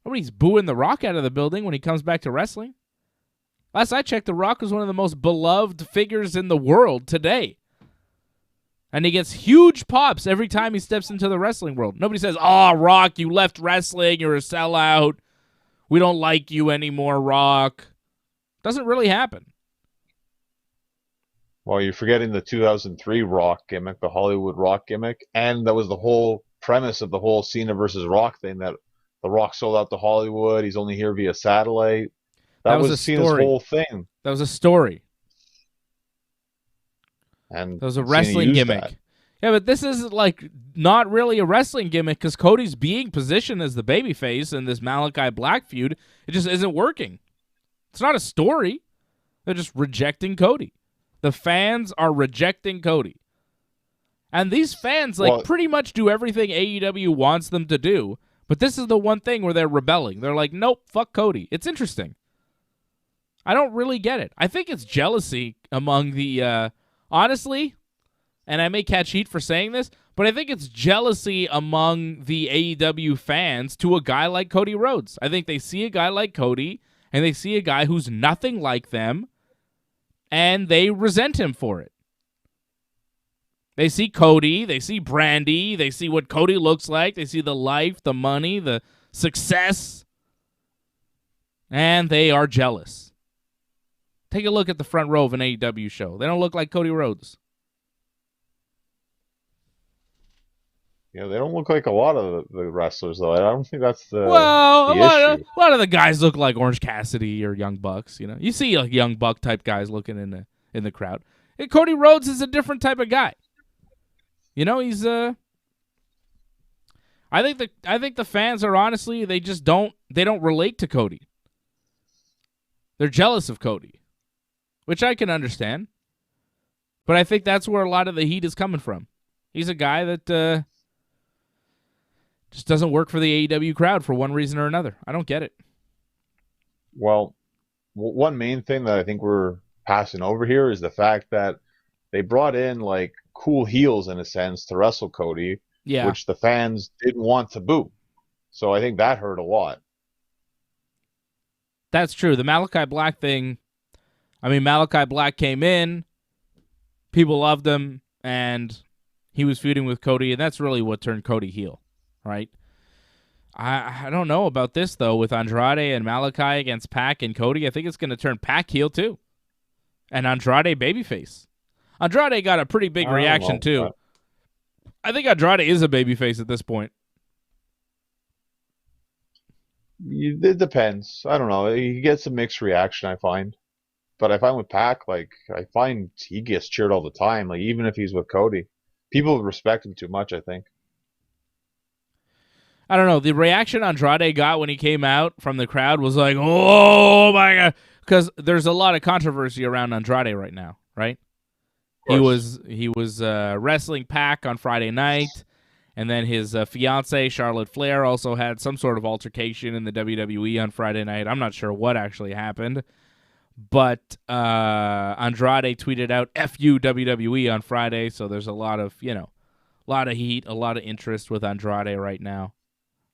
nobody's booing The Rock out of the building when he comes back to wrestling. Last I checked, The Rock was one of the most beloved figures in the world today. And he gets huge pops every time he steps into the wrestling world. Nobody says, "Oh, Rock, you left wrestling. You're a sellout. We don't like you anymore, Rock." Doesn't really happen. Well, you're forgetting the 2003 Rock gimmick, the Hollywood Rock gimmick. And that was the whole premise of the whole Cena versus Rock thing, that The Rock sold out to Hollywood. He's only here via satellite. That was Cena's whole thing. That was a story. And that was a wrestling gimmick. That. Yeah, but this is not really a wrestling gimmick because Cody's being positioned as the babyface in this Malachi Black feud. It just isn't working. It's not a story. They're just rejecting Cody. The fans are rejecting Cody. And these fans pretty much do everything AEW wants them to do. But this is the one thing where they're rebelling. They're like, nope, fuck Cody. It's interesting. I don't really get it. I think it's jealousy among the, honestly, and I may catch heat for saying this, but I think it's jealousy among the AEW fans to a guy like Cody Rhodes. I think they see a guy like Cody, and they see a guy who's nothing like them, and they resent him for it. They see Cody, they see Brandy, they see what Cody looks like, they see the life, the money, the success, and they are jealous. Take a look at the front row of an AEW show. They don't look like Cody Rhodes. Yeah, they don't look like a lot of the wrestlers, though. I don't think that's the issue. A lot of the guys look like Orange Cassidy or Young Bucks. You see Young Buck type guys looking in the crowd. And Cody Rhodes is a different type of guy. He's I think the fans are honestly they don't relate to Cody. They're jealous of Cody, which I can understand. But I think that's where a lot of the heat is coming from. He's a guy that just doesn't work for the AEW crowd for one reason or another. I don't get it. Well, one main thing that I think we're passing over here is the fact that they brought in cool heels in a sense to wrestle Cody, which the fans didn't want to boo. So I think that hurt a lot. That's true. The Malachi Black thing, Malachi Black came in, people loved him, and he was feuding with Cody, and that's really what turned Cody heel, right? I don't know about this, though, with Andrade and Malachi against Pac and Cody. I think it's going to turn Pac heel, too, and Andrade babyface. Andrade got a pretty big reaction, too. I think Andrade is a babyface at this point. It depends. I don't know. He gets a mixed reaction, I find. But I find with Pac, I find he gets cheered all the time, even if he's with Cody. People respect him too much, I think. I don't know. The reaction Andrade got when he came out from the crowd was like, oh, my God. Because there's a lot of controversy around Andrade right now, right? He was wrestling Pac on Friday night, and then his fiancée, Charlotte Flair, also had some sort of altercation in the WWE on Friday night. I'm not sure what actually happened, But Andrade tweeted out "F-U WWE" on Friday, so there's a lot of heat, a lot of interest with Andrade right now.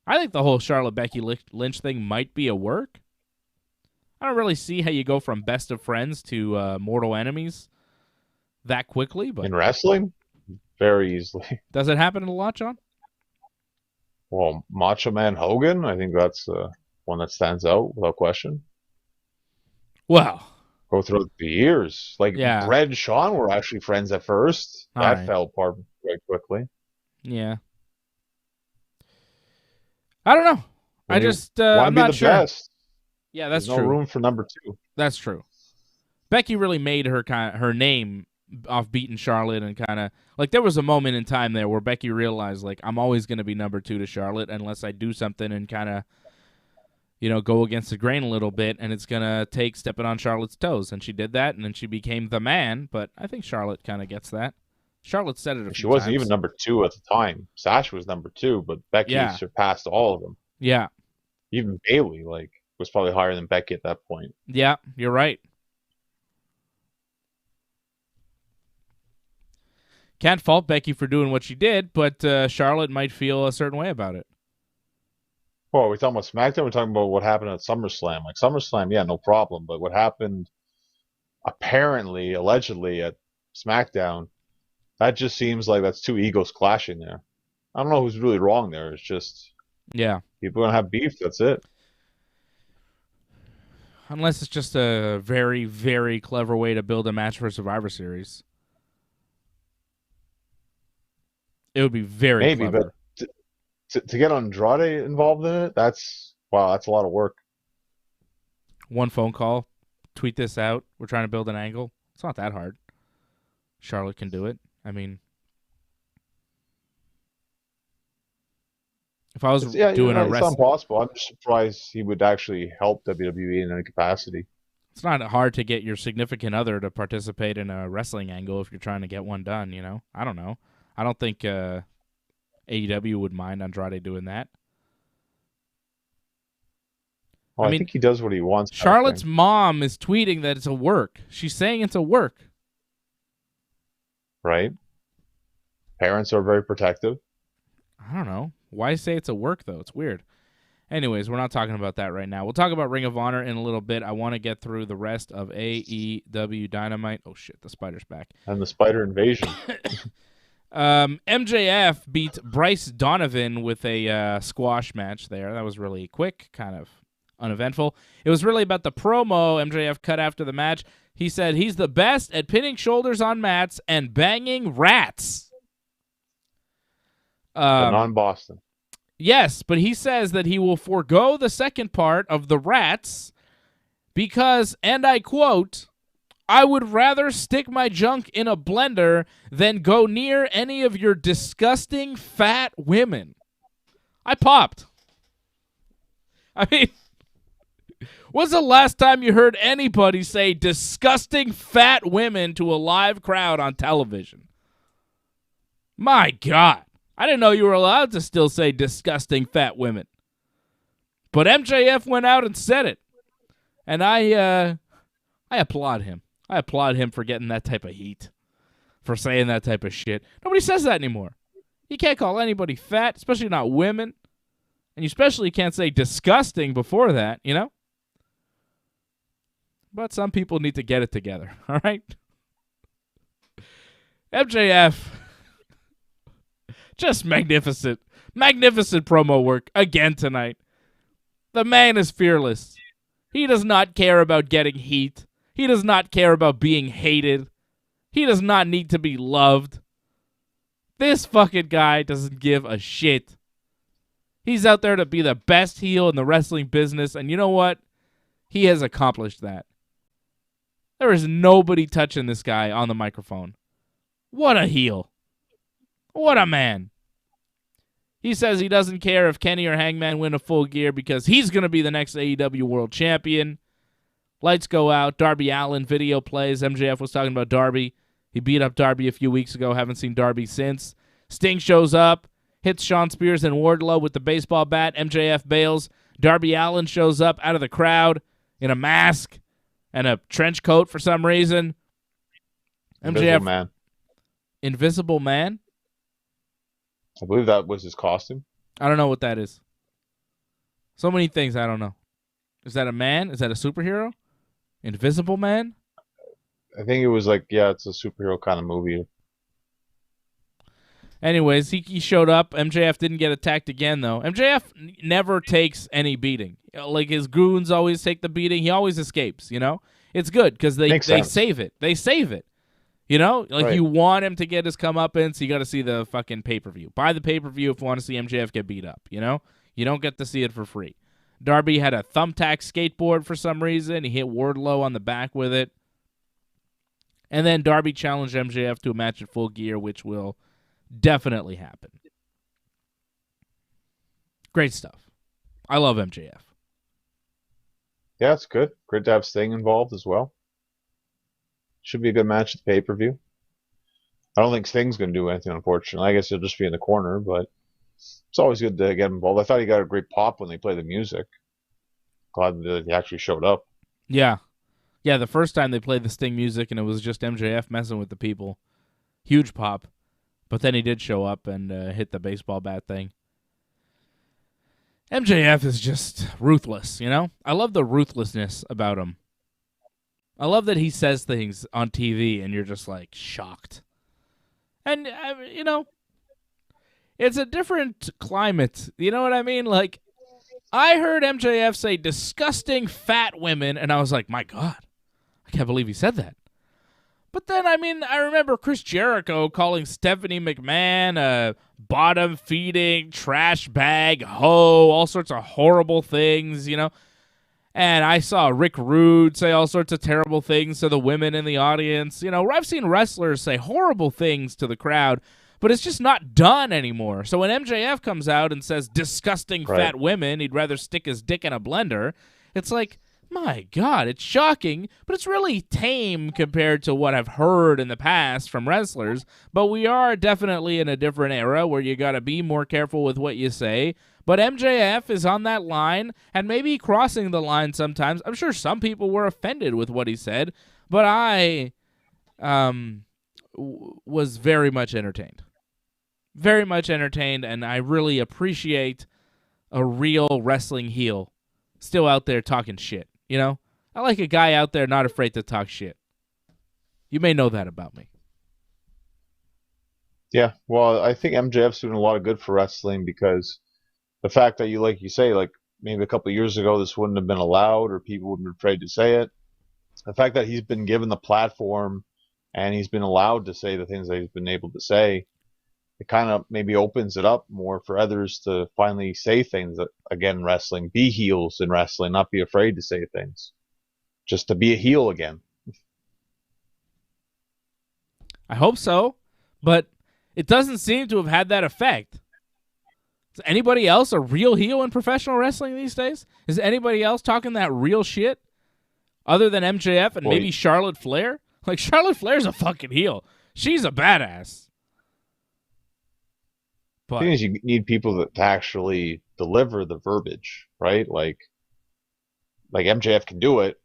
I think the whole Charlotte Becky Lynch thing might be a work. I don't really see how you go from best of friends to mortal enemies that quickly. But in wrestling, very easily. Does it happen a lot, John? Well, Macho Man Hogan, I think that's one that stands out without question. Well, go through the years. Like, yeah. Red and Sean were actually friends at first. That fell apart very quickly. Yeah. I don't know. I'm not sure. Best, yeah, that's true. No room for number 2. That's true. Becky really made her name off beating Charlotte, and kind of like there was a moment in time there where Becky realized, like, I'm always going to be number 2 to Charlotte unless I do something and kind of go against the grain a little bit, and it's going to take stepping on Charlotte's toes. And she did that, and then she became the man. But I think Charlotte kind of gets that. Charlotte said it a few times. She wasn't even number 2 at the time. Sasha was number 2, but Becky surpassed all of them. Yeah. Even Bayley, was probably higher than Becky at that point. Yeah, you're right. Can't fault Becky for doing what she did, but Charlotte might feel a certain way about it. Well, we're talking about SmackDown. We're talking about what happened at SummerSlam. Like, SummerSlam, yeah, no problem. But what happened allegedly at SmackDown, that just seems like that's two egos clashing there. I don't know who's really wrong there. It's just people are going to have beef. That's it. Unless it's just a very, very clever way to build a match for Survivor Series. It would be very clever. But to get Andrade involved in it, that's a lot of work. One phone call, tweet this out. We're trying to build an angle. It's not that hard. Charlotte can do it. I mean, if I was doing a wrestling, it's not possible. I'm just surprised he would actually help WWE in any capacity. It's not hard to get your significant other to participate in a wrestling angle if you're trying to get one done. I don't know. I don't think AEW would mind Andrade doing that. Well, I think he does what he wants. Charlotte's mom is tweeting that it's a work. She's saying it's a work. Right. Parents are very protective. I don't know. Why say it's a work, though? It's weird. Anyways, we're not talking about that right now. We'll talk about Ring of Honor in a little bit. I want to get through the rest of AEW Dynamite. Oh, shit. The spider's back. And the spider invasion. MJF beat Bryce Donovan with a squash match there. That was really quick, kind of uneventful. It was really about the promo MJF cut after the match. He said he's the best at pinning shoulders on mats and banging rats. But non-Boston. Yes, but he says that he will forego the second part of the rats because, and I quote, I would rather stick my junk in a blender than go near any of your disgusting fat women. I popped. I mean, when's the last time you heard anybody say disgusting fat women to a live crowd on television? My God. I didn't know you were allowed to still say disgusting fat women. But MJF went out and said it. And I applaud him. I applaud him for getting that type of heat, for saying that type of shit. Nobody says that anymore. You can't call anybody fat, especially not women. And you especially can't say disgusting before that, But some people need to get it together, all right? MJF, just magnificent. Magnificent promo work again tonight. The man is fearless. He does not care about getting heat. He does not care about being hated. He does not need to be loved. This fucking guy doesn't give a shit. He's out there to be the best heel in the wrestling business, and you know what? He has accomplished that. There is nobody touching this guy on the microphone. What a heel. What a man. He says he doesn't care if Kenny or Hangman win a Full Gear because he's going to be the next AEW World Champion. Lights go out. Darby Allin video plays. MJF was talking about Darby. He beat up Darby a few weeks ago. Haven't seen Darby since. Sting shows up. Hits Shawn Spears and Wardlow with the baseball bat. MJF bails. Darby Allin shows up out of the crowd in a mask. and a trench coat for some reason. Invisible Man. Invisible Man? I believe that was his costume. I don't know what that is. So many things I don't know. Is that a man? Is that a superhero? Invisible Man? I think it was like, yeah, it's a superhero kind of movie. Anyways, he showed up. MJF didn't get attacked again, though. MJF never takes any beating. Like, his goons always take the beating. He always escapes, you know? It's good because they save it. They save it. You know? Like, right. You want him to get his comeuppance, you got to see the fucking pay-per-view. Buy the pay-per-view if you want to see MJF get beat up, you know? You don't get to see it for free. Darby had a thumbtack skateboard for some reason. He hit Wardlow on the back with it. And then Darby challenged MJF to a match at Full Gear, which will definitely happen. Great stuff. I love MJF. Yeah, it's good. Great to have Sting involved as well. Should be a good match at the pay-per-view. I don't think Sting's going to do anything, unfortunately. I guess he'll just be in the corner, but it's always good to get involved. I thought he got a great pop when they played the music. Glad that he actually showed up. Yeah. Yeah, the first time they played the Sting music and it was just MJF messing with the people. Huge pop. But then he did show up and hit the baseball bat thing. MJF is just ruthless, you know? I love the ruthlessness about him. I love that he says things on TV and you're just, like, shocked. And, you know, it's a different climate. You know what I mean? Like, I heard MJF say disgusting fat women, and I was like, my God, I can't believe he said that. But then, I mean, I remember Chris Jericho calling Stephanie McMahon a bottom-feeding, trash bag, hoe, all sorts of horrible things, you know. And I saw Rick Rude say all sorts of terrible things to the women in the audience. You know, I've seen wrestlers say horrible things to the crowd, but it's just not done anymore. So when MJF comes out and says disgusting fat women, he'd rather stick his dick in a blender, it's like, my God, it's shocking, but it's really tame compared to what I've heard in the past from wrestlers. But we are definitely in a different era where you got to be more careful with what you say. But MJF is on that line and maybe crossing the line sometimes. I'm sure some people were offended with what he said, but I was very much entertained. Very much entertained, and I really appreciate a real wrestling heel still out there talking shit. You know, I like a guy out there not afraid to talk shit. You may know that about me. Yeah, well, I think MJF's doing a lot of good for wrestling because the fact that like you say, like maybe a couple of years ago, this wouldn't have been allowed or people would have been afraid to say it. The fact that he's been given the platform and he's been allowed to say the things that he's been able to say, it kind of maybe opens it up more for others to finally say things again in wrestling, be heels in wrestling, not be afraid to say things, just to be a heel again. I hope so, but it doesn't seem to have had that effect. Is anybody else a real heel in professional wrestling these days? Is anybody else talking that real shit other than MJF and maybe Charlotte Flair? Like, Charlotte Flair's a fucking heel. She's a badass. But the thing is, you need people to actually deliver the verbiage, right? Like MJF can do it,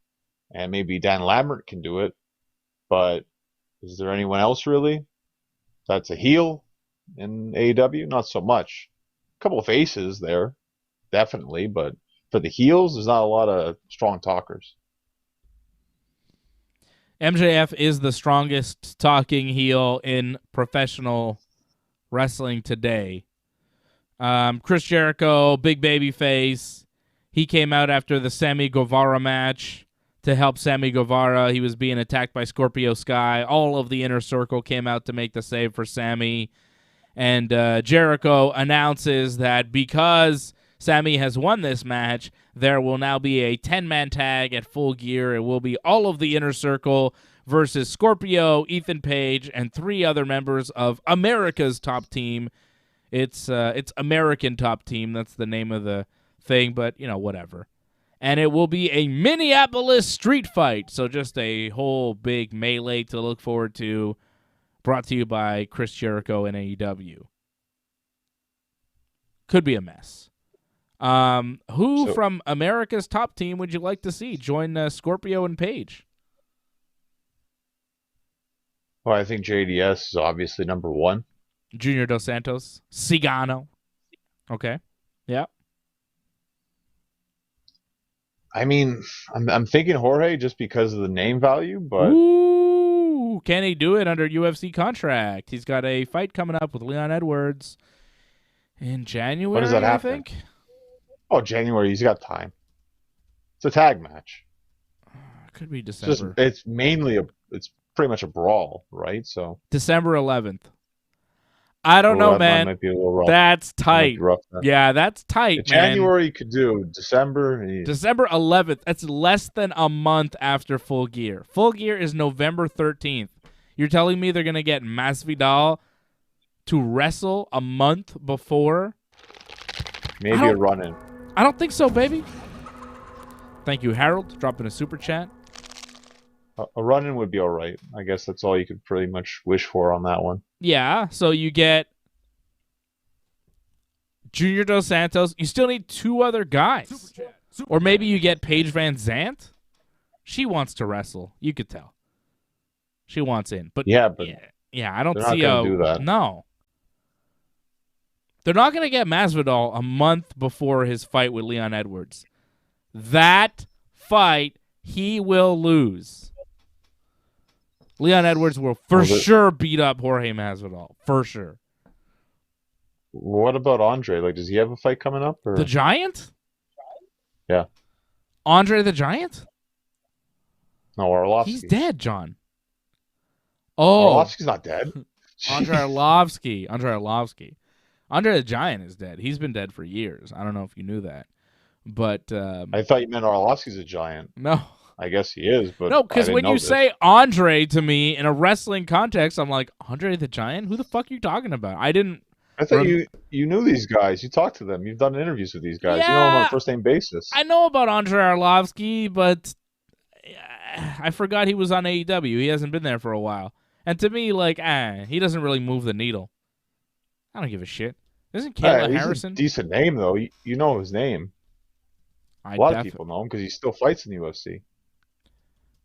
and maybe Dan Lambert can do it, but is there anyone else really that's a heel in AEW? Not so much. A couple of faces there, definitely, but for the heels, there's not a lot of strong talkers. MJF is the strongest talking heel in professional wrestling today. Chris Jericho, big baby face. He came out after the Sammy Guevara match to help Sammy Guevara. He was being attacked by Scorpio Sky. All of the Inner Circle came out to make the save for Sammy. And Jericho announces that because Sammy has won this match, there will now be a 10-man tag at Full Gear. It will be all of the Inner Circle versus Scorpio, Ethan Page, and 3 other members of America's Top Team. It's American Top Team. That's the name of the thing, but, you know, whatever. And it will be a Minneapolis street fight, so just a whole big melee to look forward to, brought to you by Chris Jericho and AEW. Could be a mess. Who from America's Top Team would you like to see join Scorpio and Paige? Well, I think JDS is obviously number one. Junior Dos Santos, Cigano. Okay, yeah. I mean, I'm thinking Jorge just because of the name value, but Ooh, can he do it under UFC contract? He's got a fight coming up with Leon Edwards in January. when does that happen? I think. Oh, January. He's got time. It's a tag match. Could be December. It's pretty much a brawl, right? So December 11th. I don't know, man. Might be a little rough. That's tight. Yeah, that's tight, man. January you could do. December 11th. That's less than a month after Full Gear. Full Gear is November 13th. You're telling me they're going to get Masvidal to wrestle a month before? Maybe a run-in. I don't think so, baby. Thank you, Harold, dropping a super chat. A run-in would be all right. I guess that's all you could pretty much wish for on that one. Yeah, so you get Junior Dos Santos. You still need two other guys. Or maybe you get Paige Van Zandt. She wants to wrestle. You could tell. She wants in. But yeah, I don't see how do that. No. They're not going to get Masvidal a month before his fight with Leon Edwards. That fight, he will lose. Leon Edwards will for sure beat up Jorge Masvidal. For sure. What about Andre? Like, does he have a fight coming up? Or? The Giant? Yeah. Andre the Giant? No, Arlovsky. He's dead, John. Oh. Arlovsky's not dead. Andre Arlovsky. Andre the Giant is dead. He's been dead for years. I don't know if you knew that. But I thought you meant Arlovsky's a giant. No. I guess he is, but no, because when you say Andre to me in a wrestling context, I'm like, Andre the Giant? Who the fuck are you talking about? I thought you knew these guys. You talked to them. You've done interviews with these guys. Yeah, you know them on a first-name basis. I know about Andre Arlovsky, but I forgot he was on AEW. He hasn't been there for a while. And to me, like, he doesn't really move the needle. I don't give a shit. Isn't Kayla Harrison? He's a decent name, though. You know his name. A lot of people know him because he still fights in the UFC.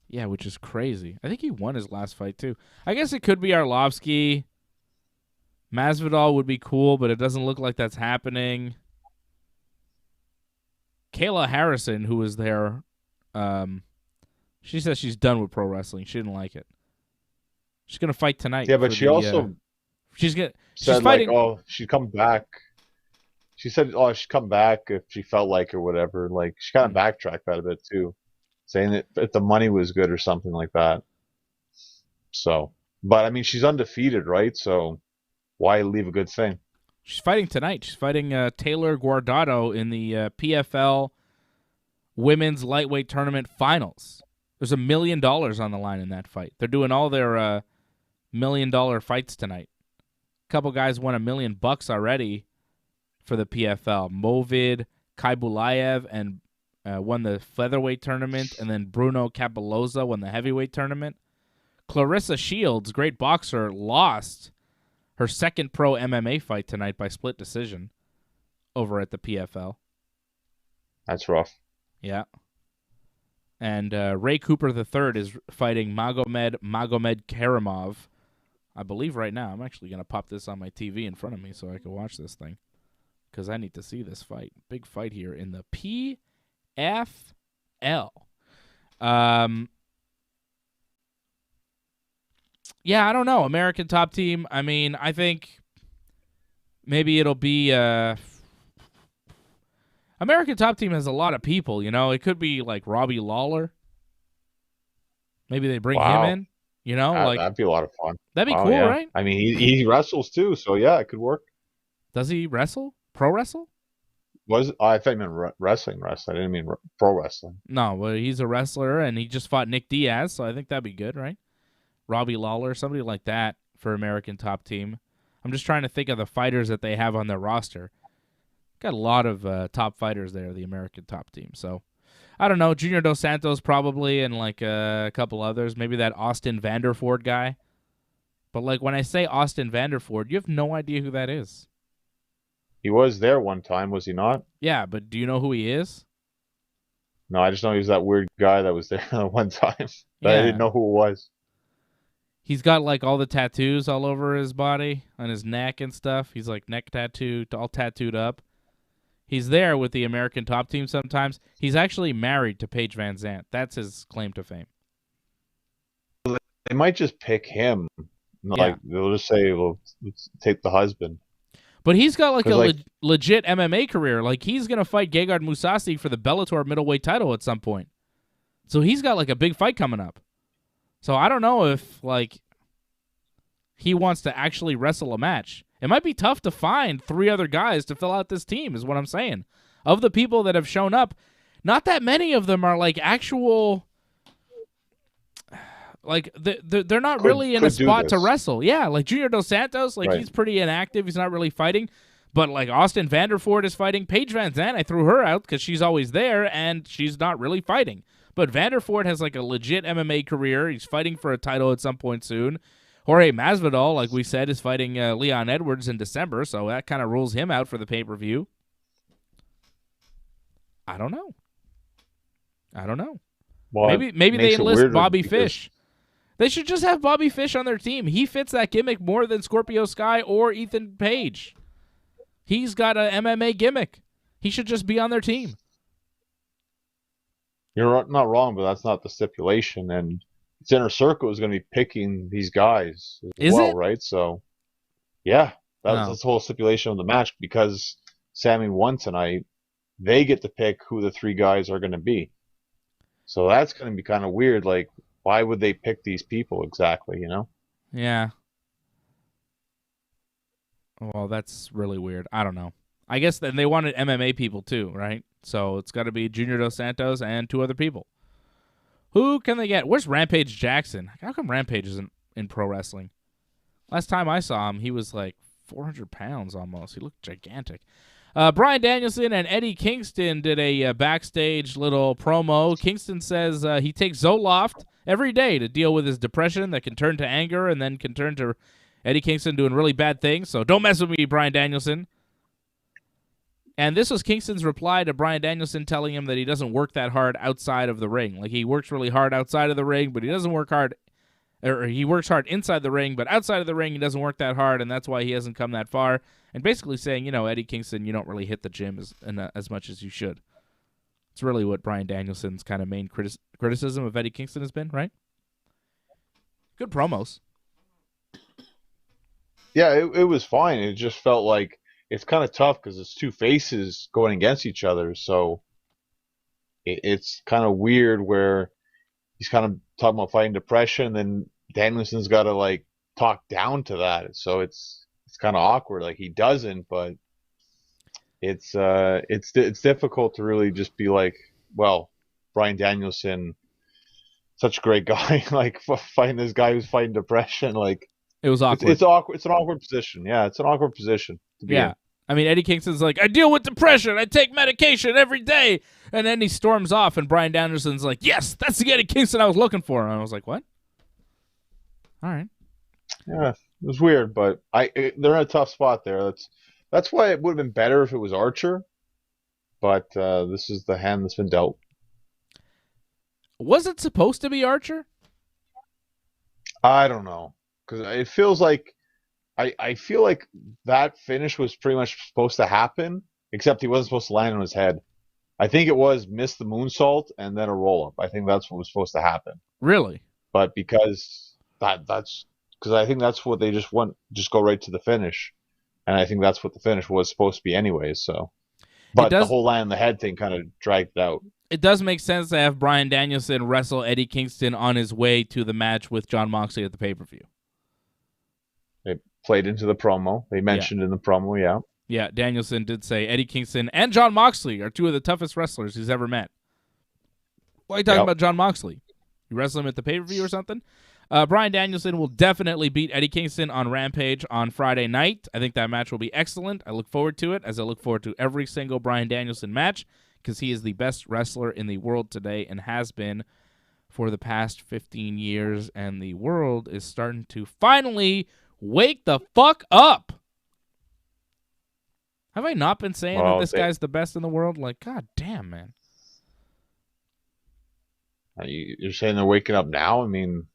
Yeah, which is crazy. I think he won his last fight, too. I guess it could be Arlovsky. Masvidal would be cool, but it doesn't look like that's happening. Kayla Harrison, who was there, she says she's done with pro wrestling. She didn't like it. She's going to fight tonight. Yeah, but she also she's fighting. Like, oh, she'd come back. She said, oh, she'd come back if she felt like it or whatever. Like, she kind of backtracked that a bit, too. Saying that if the money was good or something like that. So, but I mean, she's undefeated, right? So, why leave a good thing? She's fighting tonight. She's fighting Taylor Guardado in the PFL Women's Lightweight Tournament Finals. There's $1 million on the line in that fight. They're doing all their $1 million fights tonight. A couple guys won $1 million already for the PFL. Movid Kaibulaev and won the featherweight tournament, and then Bruno Capoloza won the heavyweight tournament. Clarissa Shields, great boxer, lost her second pro MMA fight tonight by split decision over at the PFL. That's rough. Yeah. And Ray Cooper III is fighting Magomed Karimov, I believe right now. I'm actually going to pop this on my TV in front of me so I can watch this thing because I need to see this fight. Big fight here in the PFL. Yeah, I don't know. American Top Team, I mean, I think maybe it'll be... American Top Team has a lot of people, you know? It could be like Robbie Lawler. Maybe they bring him in, you know? That'd be a lot of fun. That'd be cool, yeah. right? I mean, he wrestles too, so yeah, it could work. Does he wrestle? Pro wrestle? I thought you meant wrestling. I didn't mean pro wrestling. No, but he's a wrestler, and he just fought Nick Diaz, so I think that'd be good, right? Robbie Lawler, somebody like that for American Top Team. I'm just trying to think of the fighters that they have on their roster. Got a lot of top fighters there, the American Top Team. So, I don't know. Junior Dos Santos probably, and like a couple others. Maybe that Austin Vanderford guy. But like when I say Austin Vanderford, you have no idea who that is. He was there one time, was he not? Yeah, but do you know who he is? No, I just know he was that weird guy that was there one time. But I didn't Yeah. know who it was. He's got like all the tattoos all over his body, on his neck and stuff. He's like neck tattoo, all tattooed up. He's there with the American Top Team sometimes. He's actually married to Paige Van Zandt. That's his claim to fame. They might just pick him. Like, they'll just say, well, let's take the husband. But he's got like a like, legit MMA career. Like, he's going to fight Gegard Mousasi for the Bellator middleweight title at some point. So he's got like a big fight coming up. So I don't know if like he wants to actually wrestle a match. It might be tough to find 3 other guys to fill out this team, is what I'm saying. Of the people that have shown up, not that many of them are like actual... Like, they're not really in a spot to wrestle. Yeah, like Junior Dos Santos, like, he's pretty inactive. He's not really fighting. But, like, Austin Vanderford is fighting. Paige Van Zandt, I threw her out because she's always there, and she's not really fighting. But Vanderford has, like, a legit MMA career. He's fighting for a title at some point soon. Jorge Masvidal, like we said, is fighting Leon Edwards in December, so that kind of rules him out for the pay-per-view. I don't know. Well, maybe they enlist Bobby Fish. They should just have Bobby Fish on their team. He fits that gimmick more than Scorpio Sky or Ethan Page. He's got an MMA gimmick. He should just be on their team. You're not wrong, but that's not the stipulation. And Inner Circle is going to be picking these guys as well, right? So, yeah, that's the whole stipulation of the match. Because Sammy won tonight, they get to pick who the 3 guys are going to be. So that's going to be kind of weird. Like, why would they pick these people exactly, you know? Yeah. Well, that's really weird. I don't know. I guess then they wanted MMA people too, right? So it's got to be Junior Dos Santos and 2 other people. Who can they get? Where's Rampage Jackson? How come Rampage isn't in pro wrestling? Last time I saw him, he was like 400 pounds almost. He looked gigantic. Bryan Danielson and Eddie Kingston did a backstage little promo. Kingston says he takes Zoloft every day to deal with his depression that can turn to anger and then can turn to Eddie Kingston doing really bad things. So don't mess with me, Bryan Danielson. And this was Kingston's reply to Bryan Danielson telling him that he doesn't work that hard outside of the ring. Like, he works really hard outside of the ring, but he doesn't work hard, or he works hard inside the ring, but outside of the ring he doesn't work that hard, and that's why he hasn't come that far. And basically saying, Eddie Kingston, you don't really hit the gym as much as you should. It's really what Bryan Danielson's kind of main criticism of Eddie Kingston has been, right? Good promos. Yeah, it was fine. It just felt like it's kind of tough because it's 2 faces going against each other. So it's kind of weird where he's kind of talking about fighting depression, and then Danielson's got to like talk down to that. So it's kind of awkward. Like, he doesn't, but it's difficult to really just be like, well, Bryan Danielson, such a great guy, like fighting this guy who's fighting depression. Like, it was awkward. It's awkward. It's an awkward position. Yeah, it's an awkward position to be in. I mean, Eddie Kingston's like, I deal with depression. I take medication every day. And then he storms off, and Bryan Danielson's like, yes, that's the Eddie Kingston I was looking for. And I was like, what? All right. Yeah, it was weird, but they're in a tough spot there. That's why it would have been better if it was Archer, but this is the hand that's been dealt. Was it supposed to be Archer? I don't know, because it feels like I feel like that finish was pretty much supposed to happen, except he wasn't supposed to land on his head. I think it was miss the moonsault and then a roll up. I think that's what was supposed to happen. Really? But because that's because I think that's what they just go right to the finish, and I think that's what the finish was supposed to be anyways. So, but the whole land on the head thing kind of dragged it out. It does make sense to have Bryan Danielson wrestle Eddie Kingston on his way to the match with Jon Moxley at the pay-per-view. They played into the promo. They mentioned in the promo, yeah. Yeah, Danielson did say Eddie Kingston and Jon Moxley are 2 of the toughest wrestlers he's ever met. Why are you talking about Jon Moxley? You wrestle him at the pay-per-view or something? Bryan Danielson will definitely beat Eddie Kingston on Rampage on Friday night. I think that match will be excellent. I look forward to it, as I look forward to every single Bryan Danielson match, because he is the best wrestler in the world today and has been for the past 15 years, and the world is starting to finally wake the fuck up. Have I not been saying that this guy's the best in the world? Like, god damn, man. You're saying they're waking up now? I mean,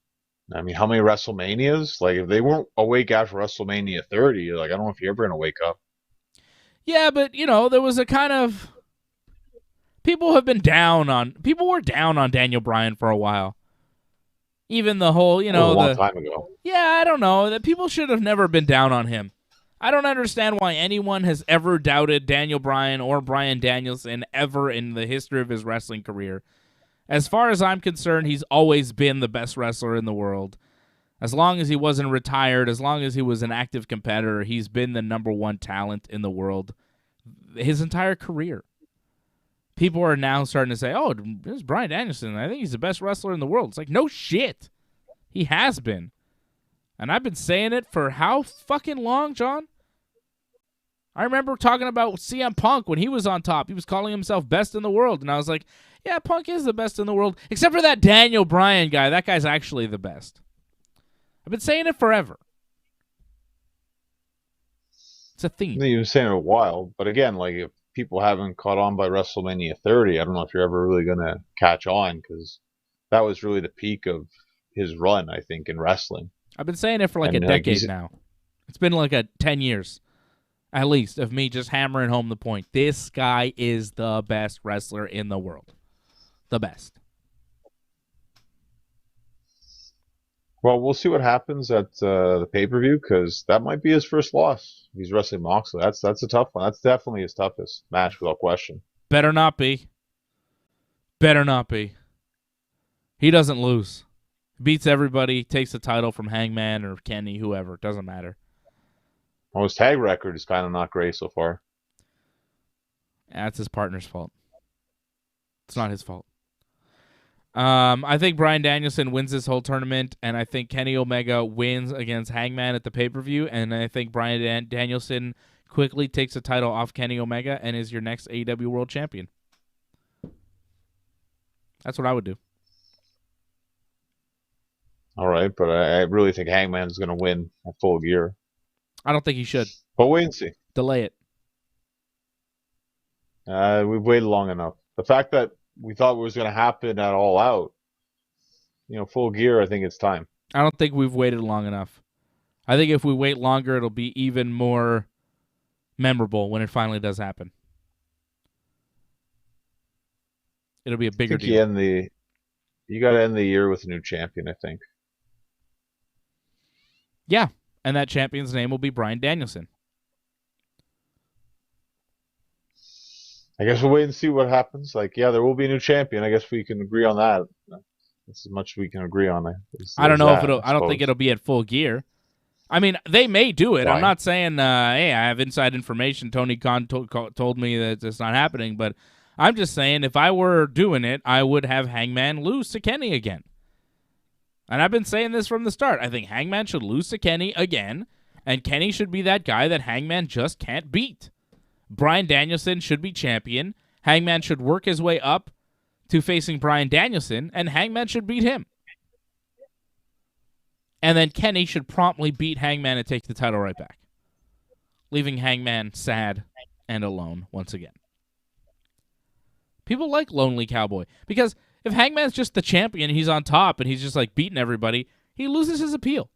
how many WrestleManias? Like, if they weren't awake after WrestleMania 30, like, I don't know if you're ever going to wake up. Yeah, but, there was a kind of... People were down on Daniel Bryan for a while. Even the whole, That was a long time ago. Yeah, I don't know. That people should have never been down on him. I don't understand why anyone has ever doubted Daniel Bryan or Bryan Danielson ever in the history of his wrestling career. As far as I'm concerned, he's always been the best wrestler in the world. As long as he wasn't retired, as long as he was an active competitor, he's been the number one talent in the world his entire career. People are now starting to say, oh, this is Bryan Danielson. I think he's the best wrestler in the world. It's like, no shit. He has been. And I've been saying it for how fucking long, John? I remember talking about CM Punk when he was on top. He was calling himself best in the world. And I was like, yeah, Punk is the best in the world. Except for that Daniel Bryan guy. That guy's actually the best. I've been saying it forever. It's a theme. You've been saying it a while. But again, like, if people haven't caught on by WrestleMania 30, I don't know if you're ever really going to catch on, because that was really the peak of his run, I think, in wrestling. I've been saying it for like a decade now. It's been like 10 years, at least, of me just hammering home the point. This guy is the best wrestler in the world. The best. Well, we'll see what happens at the pay-per-view, because that might be his first loss. He's wrestling Moxley. That's a tough one. That's definitely his toughest match, without question. Better not be. Better not be. He doesn't lose. Beats everybody, takes the title from Hangman or Kenny, whoever. It doesn't matter. Well, his tag record is kind of not great so far. That's his partner's fault. It's not his fault. I think Bryan Danielson wins this whole tournament, and I think Kenny Omega wins against Hangman at the pay-per-view, and I think Bryan Danielson quickly takes the title off Kenny Omega and is your next AEW World Champion. That's what I would do. All right, but I really think Hangman is going to win at Full Gear. I don't think he should. But wait and see. Delay it. We've waited long enough. The fact that we thought it was going to happen at All Out, Full Gear, I think it's time. I don't think we've waited long enough. I think if we wait longer, it'll be even more memorable when it finally does happen. It'll be a bigger deal. You got to end the year with a new champion, I think. Yeah, and that champion's name will be Bryan Danielson. I guess we'll wait and see what happens. There will be a new champion. I guess we can agree on that. That's as much as we can agree on. I don't know if it'll. I don't think it'll be at Full Gear. I mean, they may do it. Fine. I'm not saying, hey, I have inside information. Tony Khan told me that it's not happening, but I'm just saying if I were doing it, I would have Hangman lose to Kenny again. And I've been saying this from the start. I think Hangman should lose to Kenny again, and Kenny should be that guy that Hangman just can't beat. Bryan Danielson should be champion. Hangman should work his way up to facing Bryan Danielson, and Hangman should beat him. And then Kenny should promptly beat Hangman and take the title right back, leaving Hangman sad and alone once again. People like Lonely Cowboy, because if Hangman's just the champion, he's on top, and he's just beating everybody, he loses his appeal.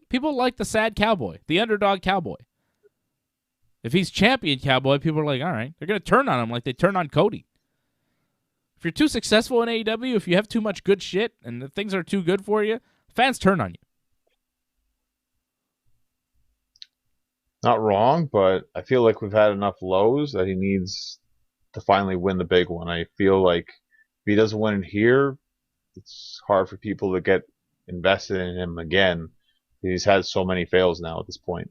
People like the sad cowboy, the underdog cowboy. If he's champion cowboy, people are like, all right, they're going to turn on him like they turn on Cody. If you're too successful in AEW, if you have too much good shit and the things are too good for you, fans turn on you. Not wrong, but I feel like we've had enough lows that he needs to finally win the big one. I feel like if he doesn't win it here, it's hard for people to get invested in him again. He's had so many fails now at this point.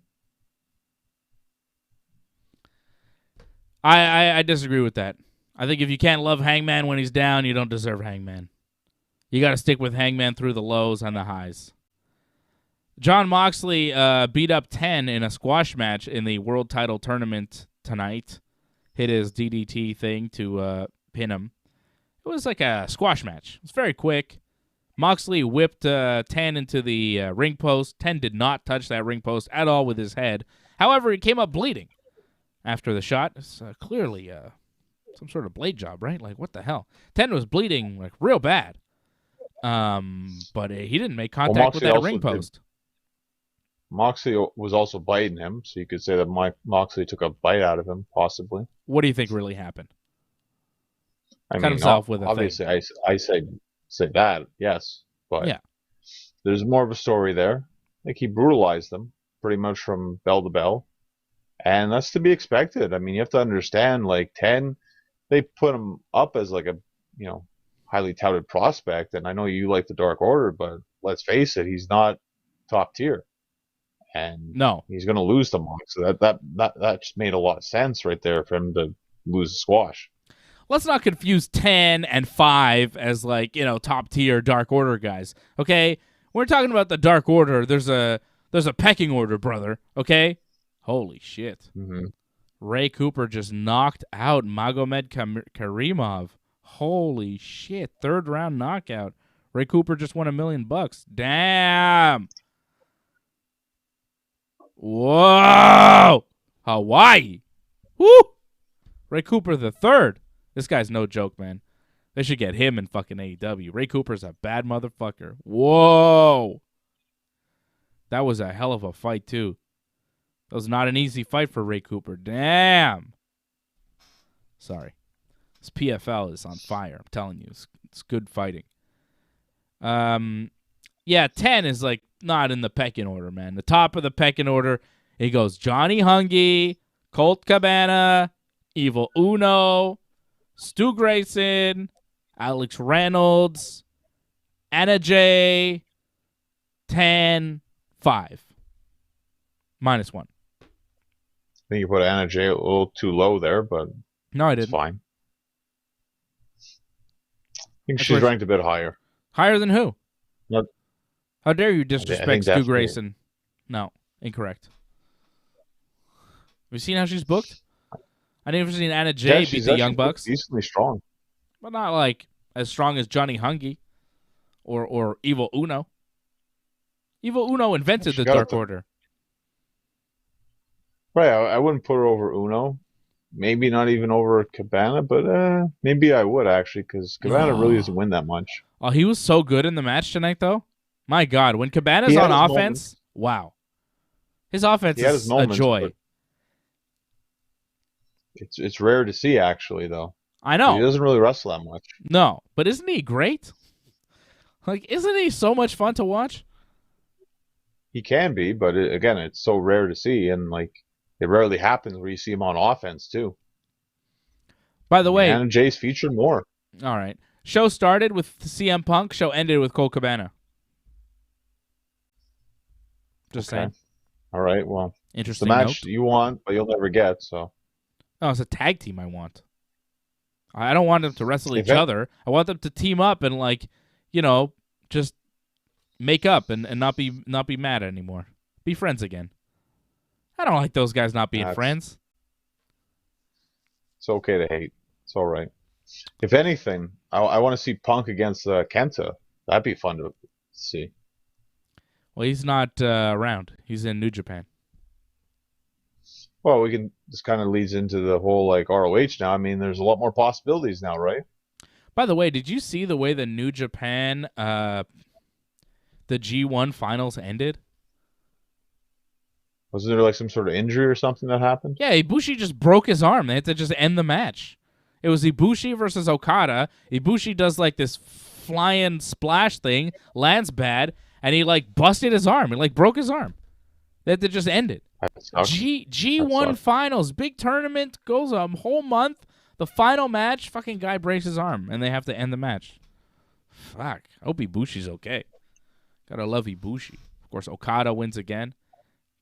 I disagree with that. I think if you can't love Hangman when he's down, you don't deserve Hangman. You got to stick with Hangman through the lows and the highs. Jon Moxley beat up 10 in a squash match in the World Title Tournament tonight. Hit his DDT thing to pin him. It was like a squash match. It was very quick. Moxley whipped 10 into the ring post. 10 did not touch that ring post at all with his head. However, he came up bleeding. after the shot. It's clearly some sort of blade job, right? Like, what the hell? 10 was bleeding like real bad. But he didn't make contact with that ring post. Moxley was also biting him, so you could say that Moxley took a bite out of him, possibly. What do you think really happened? Cut himself with a obviously, thing. I say that, yes, but yeah. There's more of a story there. Like, he brutalized them pretty much from bell to bell, and that's to be expected. I mean, you have to understand, like 10, they put him up as like a highly touted prospect, and I know you like the Dark Order, but let's face it, he's not top tier. And no, he's going to lose to Monk. So that just made a lot of sense right there for him to lose the squash. Let's not confuse 10 and 5 as like, top tier Dark Order guys. Okay, we're talking about the Dark Order. There's a pecking order, brother. Okay, holy shit. Mm-hmm. Ray Cooper just knocked out Magomed Karimov. Holy shit! 3rd round knockout. Ray Cooper just won $1 million. Damn. Whoa! Hawaii! Woo! Ray Cooper the 3rd. This guy's no joke, man. They should get him in fucking AEW. Ray Cooper's a bad motherfucker. Whoa! That was a hell of a fight, too. That was not an easy fight for Ray Cooper. Damn! Sorry. This PFL is on fire. I'm telling you. It's good fighting. Yeah, 10 is like not in the pecking order, man. The top of the pecking order, it goes Johnny Hungy, Colt Cabana, Evil Uno, Stu Grayson, Alex Reynolds, Anna J, 10, 5. -1. I think you put Anna J a little too low there, but no, I didn't. It's fine. I think she's ranked a bit higher. Higher than who? Not, How dare you disrespect Stu Grayson? No, incorrect. Have you seen how she's booked? I never seen Anna J beat the Young Bucks. Decently strong. But not like as strong as Johnny Hungy or Evil Uno. Evil Uno invented the Dark Order. Right, I wouldn't put her over Uno. Maybe not even over Cabana, but maybe I would, actually, because Cabana really doesn't win that much. Oh, he was so good in the match tonight, though. My God, when Cabana's on offense, wow. His offense is a joy. It's rare to see, actually, though. I know. He doesn't really wrestle that much. No, but isn't he great? Like, isn't he so much fun to watch? He can be, but again, it's so rare to see, and like it rarely happens where you see him on offense too. By the way, Anna J's featured more. All right, show started with CM Punk. Show ended with Colt Cabana. Just saying. All right, well, interesting. It's the match you want, but you'll never get. So. Oh, it's a tag team I want. I don't want them to wrestle each other. I want them to team up and just make up and not be mad anymore. Be friends again. I don't like those guys not being friends. It's okay to hate. It's all right. If anything, I want to see Punk against Kenta. That'd be fun to see. Well, he's not around. He's in New Japan. Well, this kind of leads into the whole ROH now. I mean, there's a lot more possibilities now, right? By the way, did you see the way the New Japan the G1 finals ended? Was there some sort of injury or something that happened? Yeah, Ibushi just broke his arm. They had to just end the match. It was Ibushi versus Okada. Ibushi does this flying splash thing, lands bad, and he busted his arm. He broke his arm. They had to just end it. G1 finals, big tournament, goes a whole month. The final match, fucking guy breaks his arm, and they have to end the match. Fuck. I hope Ibushi's okay. Gotta love Ibushi. Of course, Okada wins again.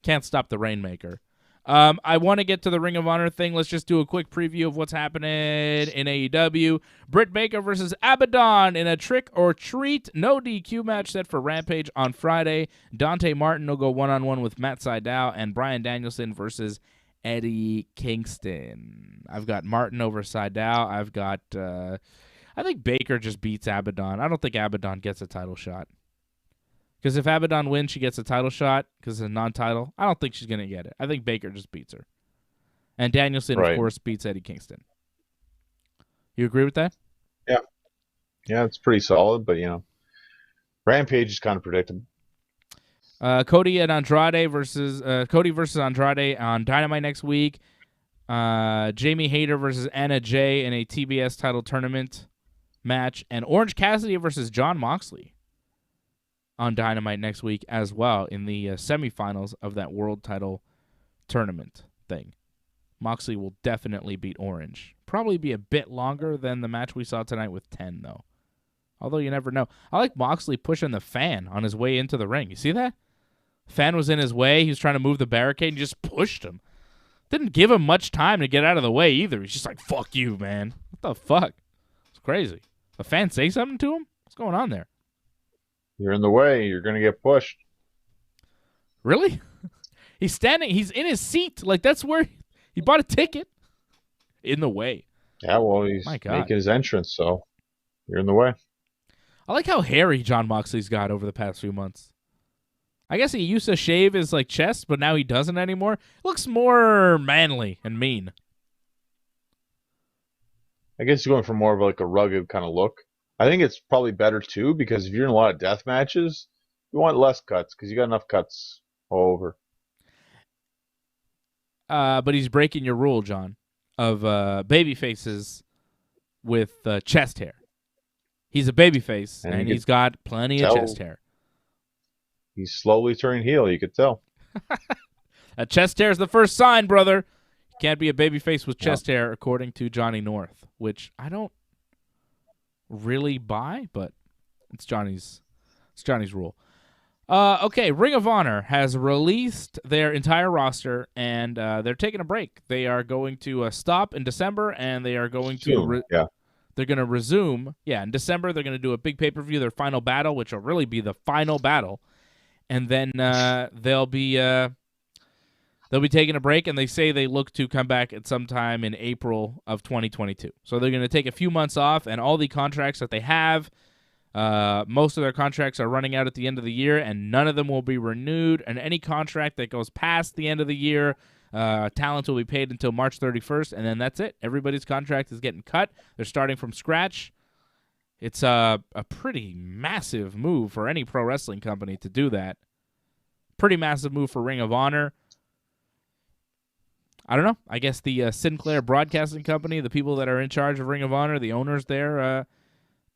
Can't stop the Rainmaker. I want to get to the Ring of Honor thing. Let's just do a quick preview of what's happening in AEW. Britt Baker versus Abaddon in a trick or treat. No DQ match set for Rampage on Friday. Dante Martin will go one-on-one with Matt Sydal, and Bryan Danielson versus Eddie Kingston. I've got Martin over Sydal. I've got, I think Baker just beats Abaddon. I don't think Abaddon gets a title shot. Because if Abaddon wins, she gets a title shot because it's a non-title. I don't think she's going to get it. I think Baker just beats her. And Danielson, of course, beats Eddie Kingston. You agree with that? Yeah. Yeah, it's pretty solid, but, Rampage is kind of predictable. Cody versus Andrade on Dynamite next week. Jamie Hayter versus Anna Jay in a TBS title tournament match. And Orange Cassidy versus Jon Moxley on Dynamite next week as well in the semifinals of that world title tournament thing. Moxley will definitely beat Orange. Probably be a bit longer than the match we saw tonight with 10, though. Although you never know. I like Moxley pushing the fan on his way into the ring. You see that? Fan was in his way. He was trying to move the barricade and just pushed him. Didn't give him much time to get out of the way either. He's just like, fuck you, man. What the fuck? It's crazy. A fan say something to him? What's going on there? You're in the way. You're going to get pushed. Really? He's standing. He's in his seat. Like, that's where he bought a ticket. In the way. Yeah, well, he's making his entrance, so you're in the way. I like how hairy Jon Moxley's got over the past few months. I guess he used to shave his chest, but now he doesn't anymore. Looks more manly and mean. I guess he's going for more of a rugged kind of look. I think it's probably better too, because if you're in a lot of death matches, you want less cuts because you got enough cuts all over. But he's breaking your rule, John, of baby faces with chest hair. He's a babyface, and he's got plenty of chest hair. He's slowly turning heel, you could tell. A chest hair is the first sign, brother. You can't be a babyface with chest hair, according to Johnny North, which I don't really buy, but it's Johnny's rule. Okay, Ring of Honor has released their entire roster, and they're taking a break. They are going to stop in December, and they are going to they're going to resume. Yeah, in December they're going to do a big pay-per-view, their final battle, which will really be the final battle. And then they'll be taking a break, and they say they look to come back at some time in April of 2022. So they're going to take a few months off, and all the contracts that they have, most of their contracts are running out at the end of the year, and none of them will be renewed. And any contract that goes past the end of the year, talent will be paid until March 31st, and then that's it. Everybody's contract is getting cut. They're starting from scratch. It's a pretty massive move for any pro wrestling company to do that. Pretty massive move for Ring of Honor. I don't know. I guess the Sinclair Broadcasting Company, the people that are in charge of Ring of Honor, the owners there,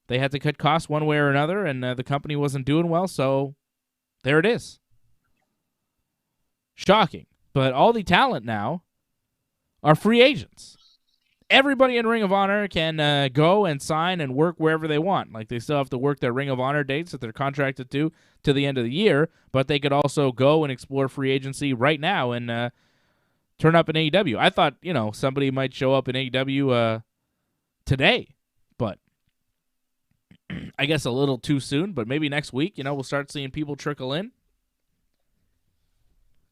they had to cut costs one way or another, and the company wasn't doing well, so there it is. Shocking. But all the talent now are free agents. Everybody in Ring of Honor can go and sign and work wherever they want. Like, they still have to work their Ring of Honor dates that they're contracted to the end of the year, but they could also go and explore free agency right now and turn up in AEW. I thought, somebody might show up in AEW today, but I guess a little too soon, but maybe next week, we'll start seeing people trickle in.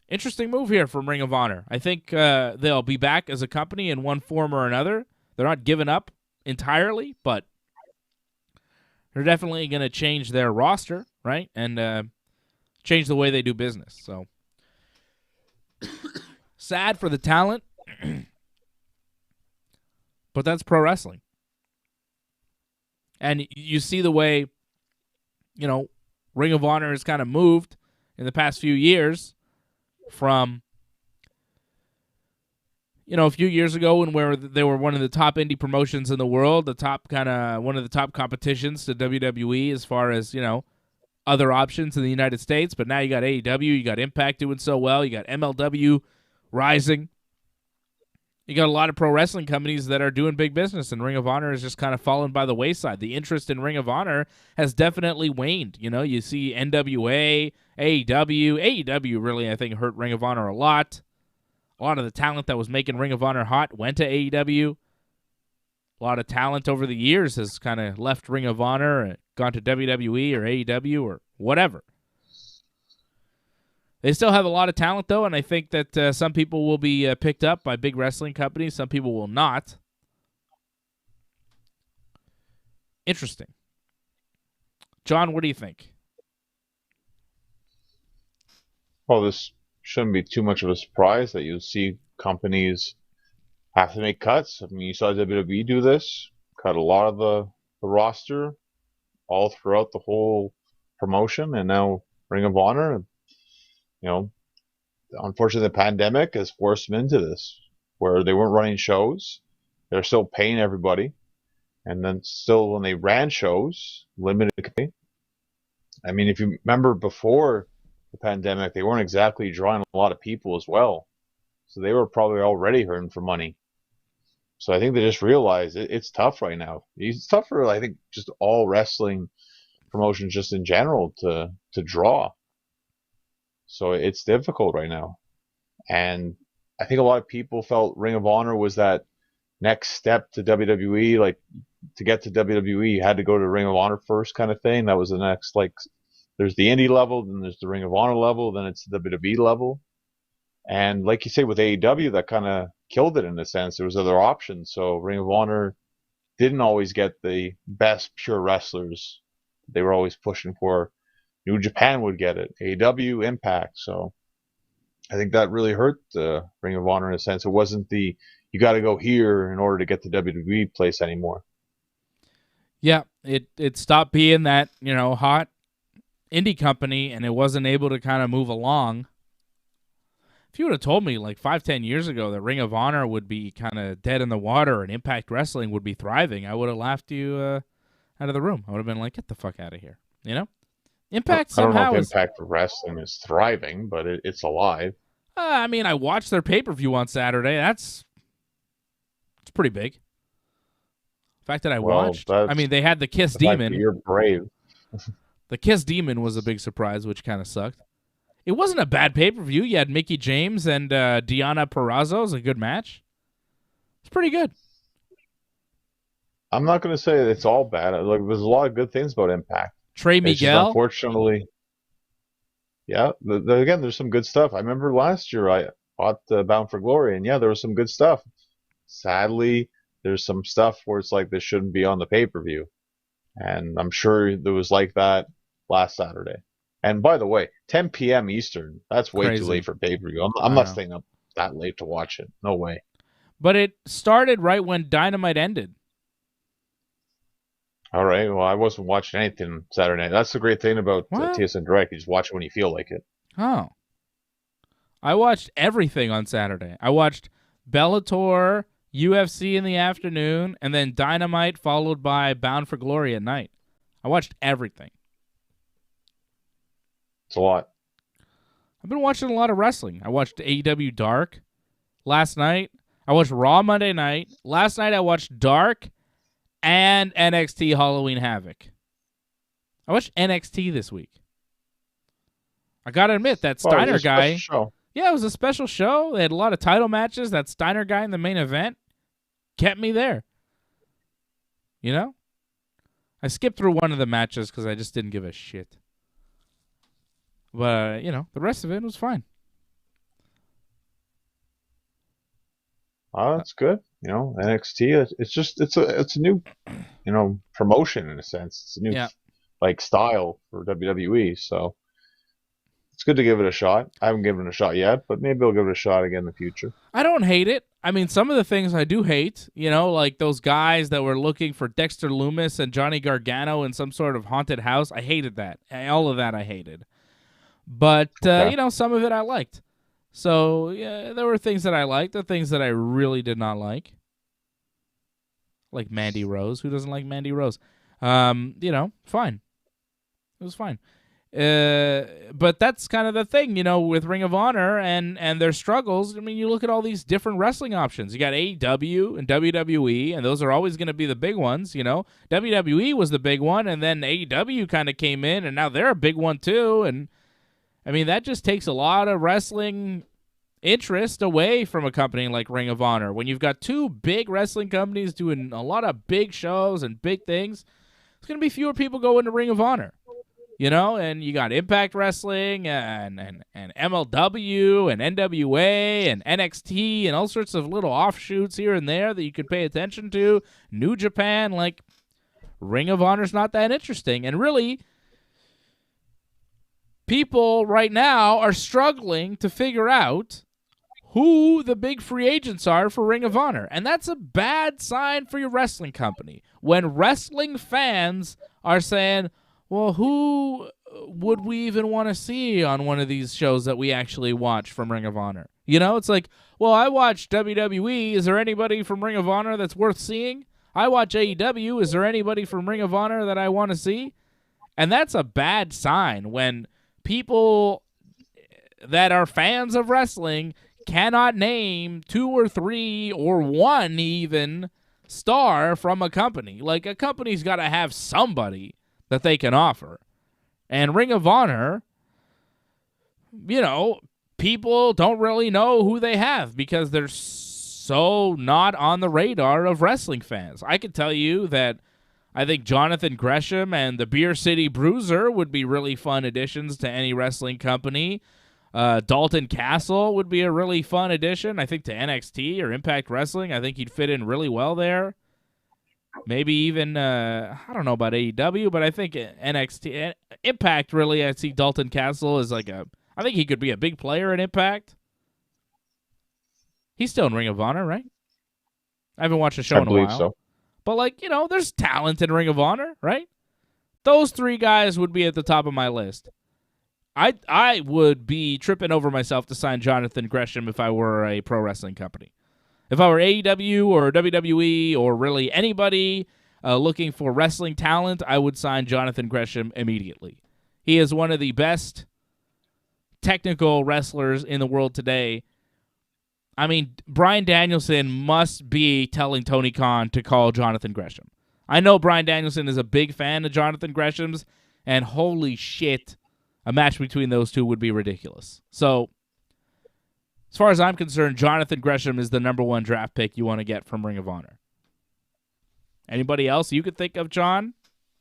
Interesting move here from Ring of Honor. I think they'll be back as a company in one form or another. They're not giving up entirely, but they're definitely going to change their roster, right? And change the way they do business. So sad for the talent, but that's pro wrestling. And you see the way, Ring of Honor has kind of moved in the past few years from, a few years ago when they were one of the top indie promotions in the world, one of the top competitions to WWE as far as, other options in the United States. But now you got AEW, you got Impact doing so well, you got MLW rising. You got a lot of pro wrestling companies that are doing big business, and Ring of Honor has just kind of fallen by the wayside. The interest in Ring of Honor has definitely waned. You see NWA, AEW. AEW really, I think, hurt Ring of Honor a lot. A lot of the talent that was making Ring of Honor hot went to AEW. A lot of talent over the years has kind of left Ring of Honor and gone to WWE or AEW or whatever. They still have a lot of talent, though, and I think that some people will be picked up by big wrestling companies. Some people will not. Interesting. John, what do you think? Well, this shouldn't be too much of a surprise that you'll see companies have to make cuts. I mean, you saw WWE do this, cut a lot of the roster all throughout the whole promotion, and now Ring of Honor. You know, unfortunately, the pandemic has forced them into this, where they weren't running shows. They're still paying everybody, and then still when they ran shows, limited. I mean, if you remember before the pandemic, they weren't exactly drawing a lot of people as well, so they were probably already hurting for money. So I think they just realized it's tough right now. It's tough for, I think, just all wrestling promotions just in general to draw. So it's difficult right now. And I think a lot of people felt Ring of Honor was that next step to WWE. Like, to get to WWE, you had to go to Ring of Honor first kind of thing. That was the next, like, there's the indie level, then there's the Ring of Honor level, then it's the WWE level. And like you say, with AEW, that kind of killed it in a sense. There was other options. So Ring of Honor didn't always get the best pure wrestlers they were always pushing for. New Japan would get it. AEW, Impact. So I think that really hurt the Ring of Honor in a sense. It wasn't the, you got to go here in order to get the WWE place anymore. Yeah, it stopped being that, hot indie company, and it wasn't able to kind of move along. If you would have told me like 5-10 years ago that Ring of Honor would be kind of dead in the water and Impact Wrestling would be thriving, I would have laughed you out of the room. I would have been like, get the fuck out of here. Impact somehow I don't know if Impact Wrestling is thriving, but it's alive. I mean, I watched their pay-per-view on Saturday. It's pretty big. The fact that I watched. I mean, they had the Kiss Demon. You're brave. The Kiss Demon was a big surprise, which kind of sucked. It wasn't a bad pay-per-view. You had Mickie James and Deonna Purrazzo. It was a good match. It's pretty good. I'm not going to say it's all bad. Like, there's a lot of good things about Impact. Trey Miguel. Unfortunately, yeah. Again, there's some good stuff. I remember last year I bought Bound for Glory, and yeah, there was some good stuff. Sadly, there's some stuff where it's like this shouldn't be on the pay-per-view, and I'm sure there was like that last Saturday. And by the way, 10 p.m. Eastern, that's way too late for pay-per-view. I'm not staying up that late to watch it. No way. But it started right when Dynamite ended. All right. Well, I wasn't watching anything Saturday night. That's the great thing about TSN Direct. You just watch it when you feel like it. Oh. I watched everything on Saturday. I watched Bellator, UFC in the afternoon, and then Dynamite followed by Bound for Glory at night. I watched everything. It's a lot. I've been watching a lot of wrestling. I watched AEW Dark last night. I watched Raw Monday night. Last night I watched Dark and NXT Halloween Havoc. I watched NXT this week. I got to admit, that Steiner guy. Yeah, it was a special show. They had a lot of title matches. That Steiner guy in the main event kept me there. I skipped through one of the matches because I just didn't give a shit. But, the rest of it was fine. Oh, that's good. NXT, it's a new, promotion in a sense. It's a new, style for WWE. So it's good to give it a shot. I haven't given it a shot yet, but maybe I'll give it a shot again in the future. I don't hate it. I mean, some of the things I do hate, like those guys that were looking for Dexter Lumis and Johnny Gargano in some sort of haunted house. I hated that. All of that I hated. But, some of it I liked. So, yeah, there were things that I liked, the things that I really did not like. Like Mandy Rose. Who doesn't like Mandy Rose? Fine. It was fine. But that's kind of the thing, with Ring of Honor and their struggles. I mean, you look at all these different wrestling options. You got AEW and WWE, and those are always going to be the big ones, WWE was the big one, and then AEW kind of came in, and now they're a big one too, and I mean, that just takes a lot of wrestling interest away from a company like Ring of Honor. When you've got two big wrestling companies doing a lot of big shows and big things, there's going to be fewer people going to Ring of Honor. And you got Impact Wrestling and MLW and NWA and NXT and all sorts of little offshoots here and there that you could pay attention to. New Japan, like, Ring of Honor's not that interesting. And really, people right now are struggling to figure out who the big free agents are for Ring of Honor. And that's a bad sign for your wrestling company. When wrestling fans are saying, well, who would we even want to see on one of these shows that we actually watch from Ring of Honor? You know, it's like, well, I watch WWE. Is there anybody from Ring of Honor that's worth seeing? I watch AEW. Is there anybody from Ring of Honor that I want to see? And that's a bad sign when people that are fans of wrestling cannot name 2 or 3 or 1 even star from a company. Like, a company's got to have somebody that they can offer. And Ring of Honor, you know, people don't really know who they have because they're so not on the radar of wrestling fans. I can tell you that I think Jonathan Gresham and the Beer City Bruiser would be really fun additions to any wrestling company. Dalton Castle would be a really fun addition, I think, to NXT or Impact Wrestling. I think he'd fit in really well there. Maybe even, I don't know about AEW, but I think NXT, Impact, really, I see Dalton Castle as like I think he could be a big player in Impact. He's still in Ring of Honor, right? I haven't watched the show in a while. I believe so. But, like, you know, there's talent in Ring of Honor, right? Those 3 guys would be at the top of my list. I would be tripping over myself to sign Jonathan Gresham if I were a pro wrestling company. If I were AEW or WWE or really anybody looking for wrestling talent, I would sign Jonathan Gresham immediately. He is one of the best technical wrestlers in the world today. I mean, Bryan Danielson must be telling Tony Khan to call Jonathan Gresham. I know Bryan Danielson is a big fan of Jonathan Gresham's, and holy shit, a match between those two would be ridiculous. So, as far as I'm concerned, Jonathan Gresham is the number 1 draft pick you want to get from Ring of Honor. Anybody else you could think of, John?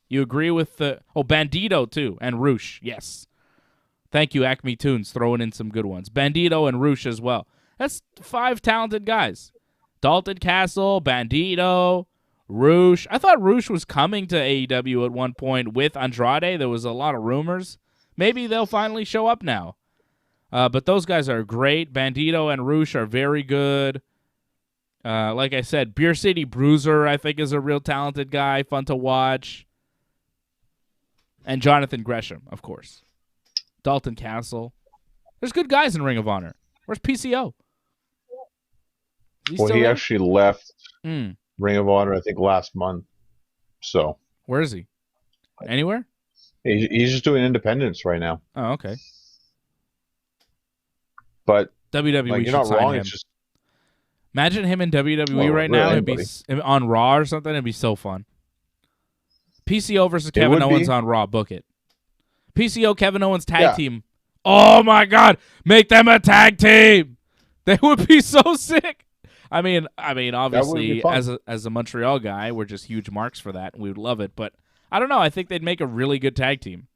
You agree with the... Oh, Bandito, too, and Roosh, yes. Thank you, Acme Tunes, throwing in some good ones. Bandito and Roosh as well. That's 5 talented guys. Dalton Castle, Bandito, Roosh. I thought Roosh was coming to AEW at one point with Andrade. There was a lot of rumors. Maybe they'll finally show up now. But those guys are great. Bandito and Roosh are very good. Like I said, Beer City Bruiser, I think, is a real talented guy. Fun to watch. And Jonathan Gresham, of course. Dalton Castle. There's good guys in Ring of Honor. Where's PCO? He actually left Ring of Honor, I think, last month. So where is he? Anywhere? He's just doing independence right now. Oh, okay. But WWE, like, you're not wrong. It's just imagine him in WWE right now. It'd be on Raw or something. It'd be so fun. PCO versus Kevin Owens on Raw. Book it. PCO Kevin Owens tag team. Oh my God! Make them a tag team. They would be so sick. I mean, obviously, as a Montreal guy, we're just huge marks for that, and we would love it. But I don't know. I think they'd make a really good tag team.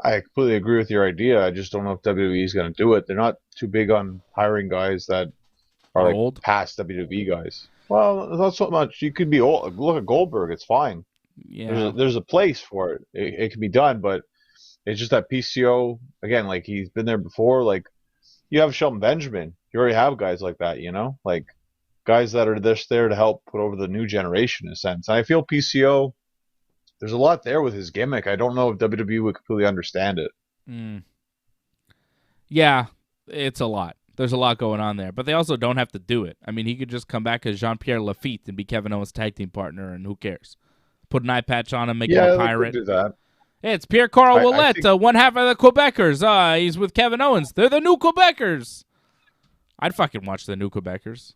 I completely agree with your idea. I just don't know if WWE is going to do it. They're not too big on hiring guys that are like old, past WWE guys. Well, not so much. You could be old. Look at Goldberg. It's fine. Yeah. There's a place for it. It can be done, but it's just that PCO, again, like, he's been there before. Like, you have Shelton Benjamin. You already have guys like that, you know? Like, guys that are just there to help put over the new generation, in a sense. And I feel PCO, there's a lot there with his gimmick. I don't know if WWE would completely understand it. Yeah, it's a lot. There's a lot going on there. But they also don't have to do it. I mean, he could just come back as Jean-Pierre Lafitte and be Kevin Owens' tag team partner, and who cares? Put an eye patch on him, make him a pirate. Do that. Hey, it's Pierre-Carl Ouellet, one half of the Quebecers. He's with Kevin Owens. They're the new Quebecers. I'd fucking watch the new Quebecers.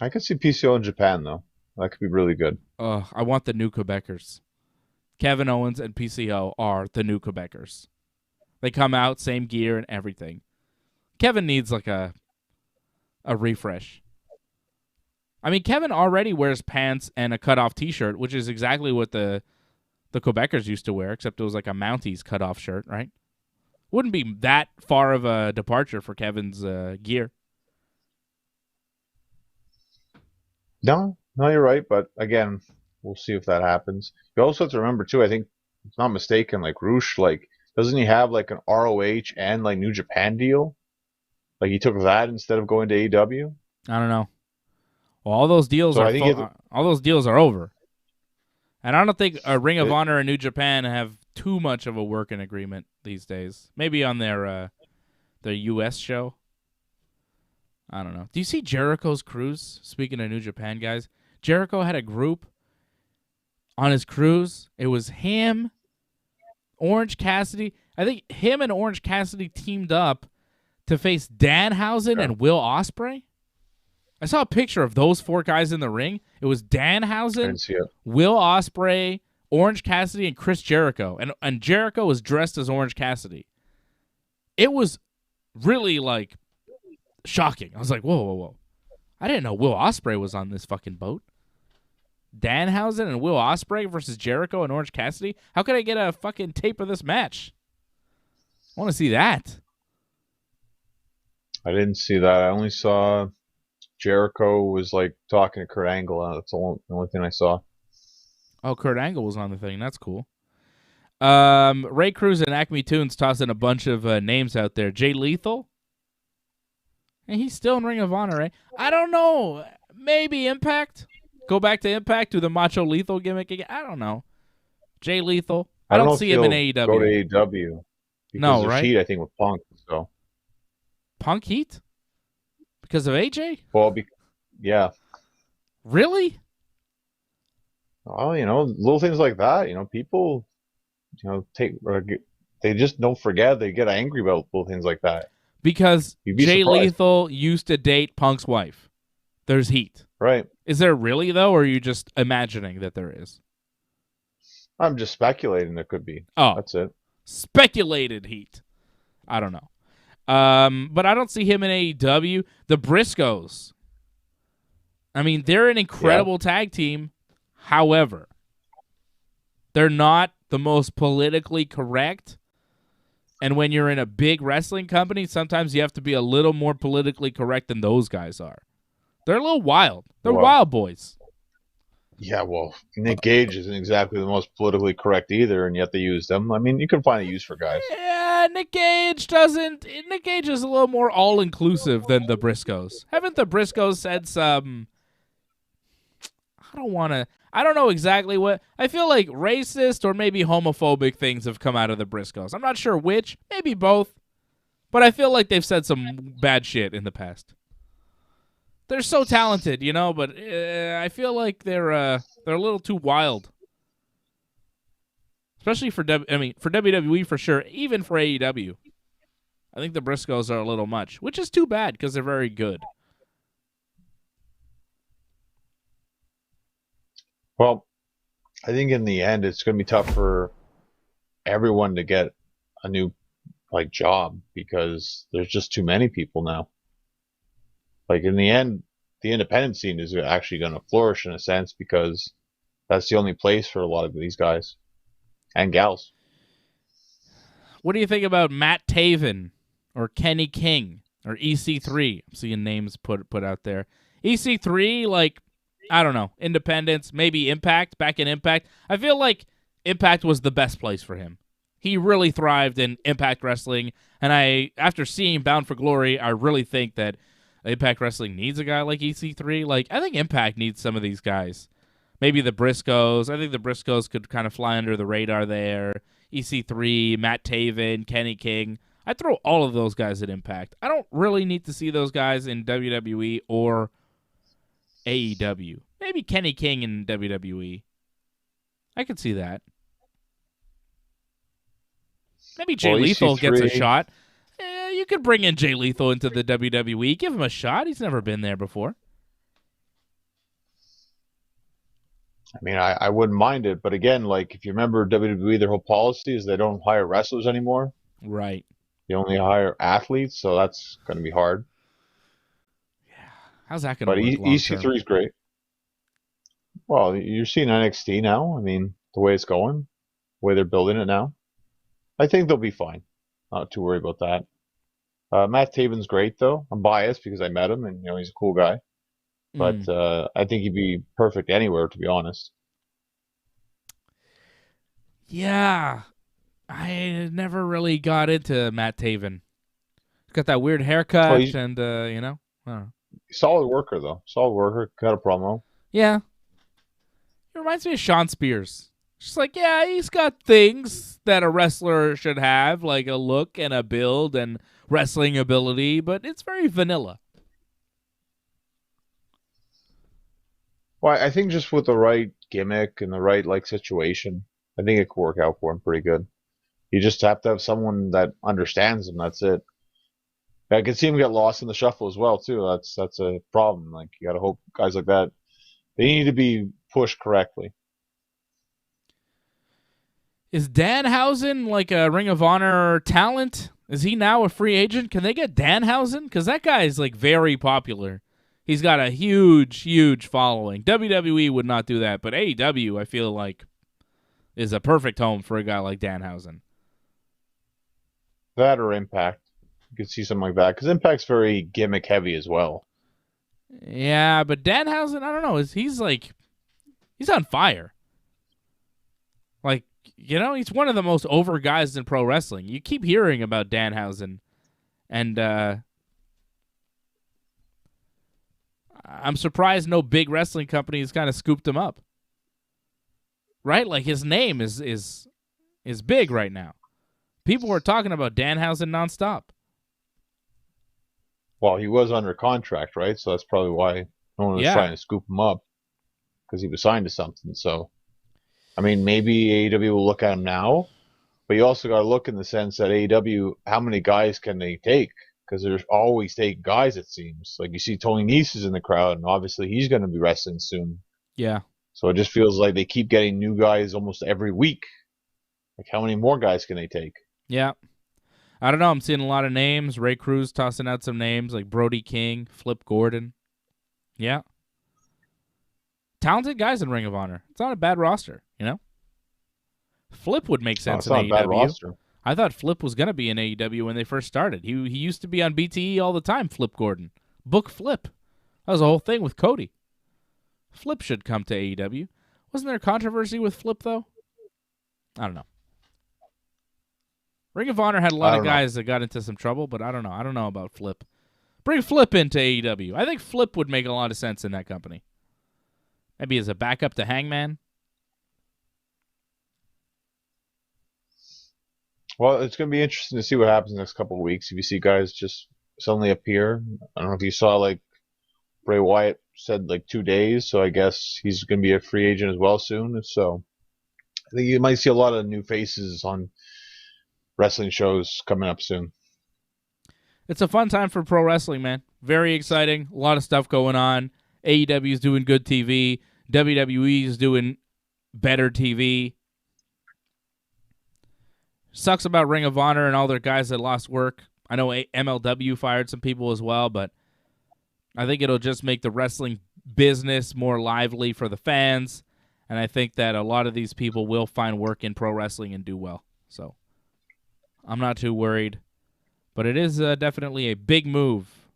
I could see PCO in Japan, though. That could be really good. I want the new Quebecers. Kevin Owens and PCO are the new Quebecers. They come out, same gear and everything. Kevin needs like a refresh. I mean, Kevin already wears pants and a cut-off T-shirt, which is exactly what the Quebecers used to wear, except it was like a Mounties cut-off shirt, right? Wouldn't be that far of a departure for Kevin's gear. No, you're right. But again, we'll see if that happens. You also have to remember, too, I think, if I'm not mistaken, like, Roosh, like, Doesn't he have like an ROH and like New Japan deal? Like he took that instead of going to AEW. I don't know. Well, all those deals So I think all those deals are over. And I don't think a Ring of it, Honor and New Japan have too much of a working agreement these days. Maybe on their US show. I don't know. Do you see Jericho's cruise? Speaking of New Japan guys, Jericho had a group on his cruise. It was him, Orange Cassidy. I think him and Orange Cassidy teamed up to face Danhausen and Will Ospreay. I saw a picture of those 4 guys in the ring. It was Danhausen, Will Ospreay, Orange Cassidy, and Chris Jericho. And Jericho was dressed as Orange Cassidy. It was really, like, shocking. I was like, whoa, whoa, whoa. I didn't know Will Ospreay was on this fucking boat. Danhausen and Will Ospreay versus Jericho and Orange Cassidy? How could I get a fucking tape of this match? I want to see that. I didn't see that. I only saw Jericho was like talking to Kurt Angle. That's the only thing I saw. Oh, Kurt Angle was on the thing. That's cool. Ray Cruz and Acme Tunes tossing a bunch of names out there. Jay Lethal? And he's still in Ring of Honor, right? I don't know. Maybe Impact? Go back to Impact, do the Macho Lethal gimmick again? I don't know. Jay Lethal? I don't see him in AEW. Go to AEW. No, right? Heat, I think, with Punk. So. Punk heat? Because of AJ? Well, yeah. Really? Well, little things like that. People, they just don't forget. They get angry about little things like that. Because Jay Lethal used to date Punk's wife. There's heat. Right. Is there really, though, or are you just imagining that there is? I'm just speculating there could be. Oh. That's it. Speculated heat. I don't know. But I don't see him in AEW. The Briscoes. I mean, they're an incredible tag team. However, they're not the most politically correct. And when you're in a big wrestling company, sometimes you have to be a little more politically correct than those guys are. They're a little wild. They're wild boys. Yeah, well, Nick Gage isn't exactly the most politically correct either, and yet they use them. I mean, you can find a use for guys. Yeah, Nick Gage doesn't. Nick Gage is a little more all-inclusive than the Briscoes. Haven't the Briscoes said some... I don't know exactly what... I feel like racist or maybe homophobic things have come out of the Briscoes. I'm not sure which. Maybe both. But I feel like they've said some bad shit in the past. They're so talented, but I feel like they're a little too wild. Especially for WWE for sure, even for AEW. I think the Briscoes are a little much, which is too bad because they're very good. Well, I think in the end it's going to be tough for everyone to get a new job because there's just too many people now. Like in the end, the independent scene is actually going to flourish in a sense because that's the only place for a lot of these guys and gals. What do you think about Matt Taven or Kenny King or EC3? I'm seeing names put out there. EC3, I don't know, independence, maybe Impact, back in Impact. I feel like Impact was the best place for him. He really thrived in Impact Wrestling, and after seeing Bound for Glory, I really think that Impact Wrestling needs a guy like EC3. I think Impact needs some of these guys. Maybe the Briscoes. I think the Briscoes could kind of fly under the radar there. EC3, Matt Taven, Kenny King. I'd throw all of those guys at Impact. I don't really need to see those guys in WWE or AEW. Maybe Kenny King in WWE. I could see that. Maybe Jay Lethal gets a shot. You could bring in Jay Lethal into the WWE. Give him a shot. He's never been there before. I mean, I wouldn't mind it. But again, if you remember WWE, their whole policy is they don't hire wrestlers anymore. Right. They only hire athletes, so that's going to be hard. Yeah. How's that going to work? But EC3 is great. Well, you're seeing NXT now. I mean, the way it's going, the way they're building it now. I think they'll be fine. Not too worried about that. Matt Taven's great, though. I'm biased because I met him, and he's a cool guy. But I think he'd be perfect anywhere, to be honest. Yeah. I never really got into Matt Taven. He's got that weird Well, haircut, he's and I don't know. solid worker though. Solid worker. Got a promo. Yeah, he reminds me of Sean Spears. Just like, yeah, he's got things that a wrestler should have, like a look and a build and wrestling ability, but it's very vanilla. Well, I think just with the right gimmick and the right like situation, I think it could work out for him pretty good. You just have to have someone that understands him. That's it. I can see him get lost in the shuffle as well too. That's a problem. Like you got to hope guys like that they need to be pushed correctly. Is Danhausen like a Ring of Honor talent? Is he now a free agent? Can they get Danhausen? Because that guy is like very popular. He's got a huge, huge following. WWE would not do that, but AEW, I feel like, is a perfect home for a guy like Danhausen. That or Impact. You could see something like that because Impact's very gimmick heavy as well. Yeah, but Danhausen, I don't know. He's on fire. Like, he's one of the most over guys in pro wrestling. You keep hearing about Danhausen, and I'm surprised no big wrestling companies kind of scooped him up. Right? Like his name is big right now. People are talking about Danhausen nonstop. Well, he was under contract, right? So that's probably why no one was trying to scoop him up because he was signed to something. So, I mean, maybe AEW will look at him now, but you also got to look in the sense that AEW, how many guys can they take? Because there's always take guys, it seems. Like you see Tony Nese is in the crowd, and obviously he's going to be wrestling soon. Yeah. So it just feels like they keep getting new guys almost every week. Like how many more guys can they take? Yeah. I don't know. I'm seeing a lot of names. Ray Cruz tossing out some names like Brody King, Flip Gordon. Yeah. Talented guys in Ring of Honor. It's not a bad roster, Flip would make sense in AEW. It's not a bad roster. I thought Flip was going to be in AEW when they first started. He used to be on BTE all the time, Flip Gordon. Book Flip. That was the whole thing with Cody. Flip should come to AEW. Wasn't there controversy with Flip, though? I don't know. Ring of Honor had a lot of guys that got into some trouble, but I don't know. I don't know about Flip. Bring Flip into AEW. I think Flip would make a lot of sense in that company. Maybe as a backup to Hangman. Well, it's going to be interesting to see what happens next couple of weeks. If you see guys just suddenly appear. I don't know if you saw, like, Bray Wyatt said, like, 2 days, so I guess he's going to be a free agent as well soon. So I think you might see a lot of new faces on wrestling shows coming up soon. It's a fun time for pro wrestling, man. Very exciting. A lot of stuff going on. AEW is doing good TV. WWE is doing better TV. Sucks about Ring of Honor and all their guys that lost work. I know MLW fired some people as well, but I think it'll just make the wrestling business more lively for the fans, and I think that a lot of these people will find work in pro wrestling and do well. So I'm not too worried, but it is definitely a big move.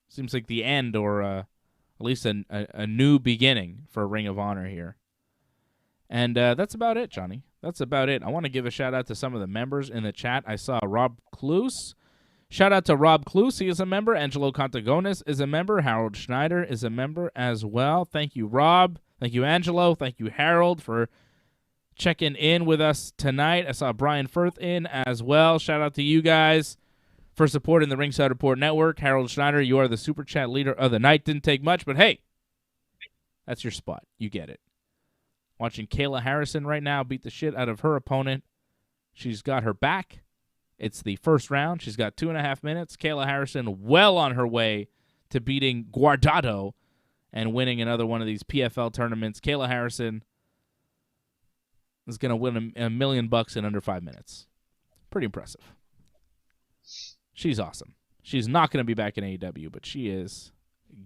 Seems like the end, or at least a new beginning for Ring of Honor here. And that's about it, Johnny. That's about it. I want to give a shout-out to some of the members in the chat. I saw Rob Cluse. Shout out to Rob Cluse. He is a member. Angelo Contagones is a member. Harold Schneider is a member as well. Thank you, Rob. Thank you, Angelo. Thank you, Harold, for checking in with us tonight. I saw Brian Firth in as well. Shout out to you guys for supporting the Ringside Report Network. Harold Schneider, you are the Super Chat leader of the night. Didn't take much, but hey, that's your spot. You get it. Watching Kayla Harrison right now beat the shit out of her opponent. She's got her back. It's the first round. She's got 2.5 minutes. Kayla Harrison well on her way to beating Guardado and winning another one of these PFL tournaments. Kayla Harrison is going to win $1 million in under 5 minutes. Pretty impressive. She's awesome. She's not going to be back in AEW, but she is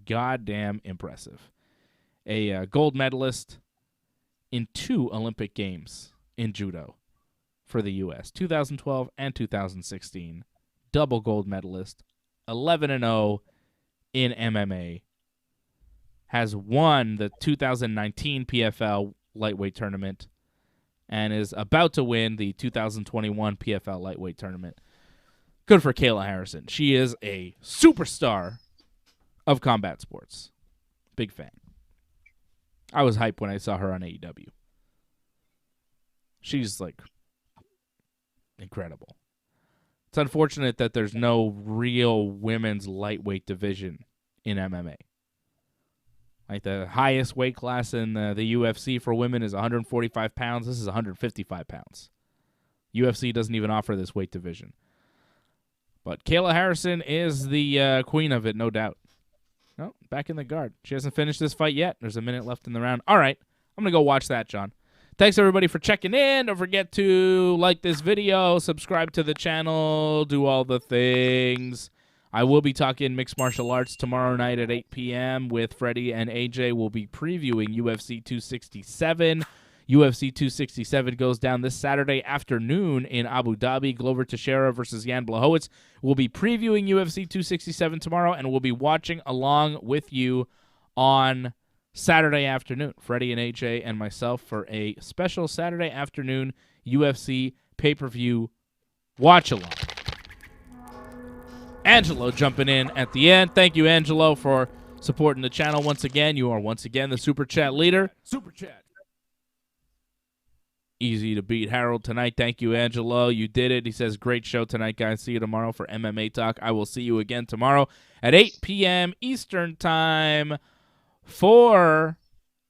goddamn impressive. A gold medalist in 2 Olympic Games in judo for the U.S., 2012 and 2016. Double gold medalist, 11-0 in MMA. Has won the 2019 PFL lightweight tournament. and is about to win the 2021 PFL Lightweight Tournament. Good for Kayla Harrison. She is a superstar of combat sports. Big fan. I was hyped when I saw her on AEW. She's, like, incredible. It's unfortunate that there's no real women's lightweight division in MMA. Like, the highest weight class in the UFC for women is 145 pounds. This is 155 pounds. UFC doesn't even offer this weight division. But Kayla Harrison is the queen of it, no doubt. No, back in the guard. She hasn't finished this fight yet. There's a minute left in the round. All right, I'm going to go watch that, John. Thanks, everybody, for checking in. Don't forget to like this video, subscribe to the channel, do all the things. I will be talking mixed martial arts tomorrow night at 8 p.m. with Freddie and AJ. We'll be previewing UFC 267. UFC 267 goes down this Saturday afternoon in Abu Dhabi. Glover Teixeira versus Jan Blachowicz. We'll be previewing UFC 267 tomorrow, and we'll be watching along with you on Saturday afternoon. Freddie and AJ and myself for a special Saturday afternoon UFC pay-per-view watch-along. Angelo jumping in at the end. Thank you, Angelo, for supporting the channel once again. You are once again the Super Chat leader. Super Chat. Easy to beat Harold tonight. Thank you, Angelo. You did it. He says, great show tonight, guys. See you tomorrow for MMA Talk. I will see you again tomorrow at 8 p.m. Eastern Time for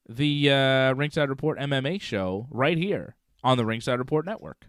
the Ringside Report MMA show right here on the Ringside Report Network.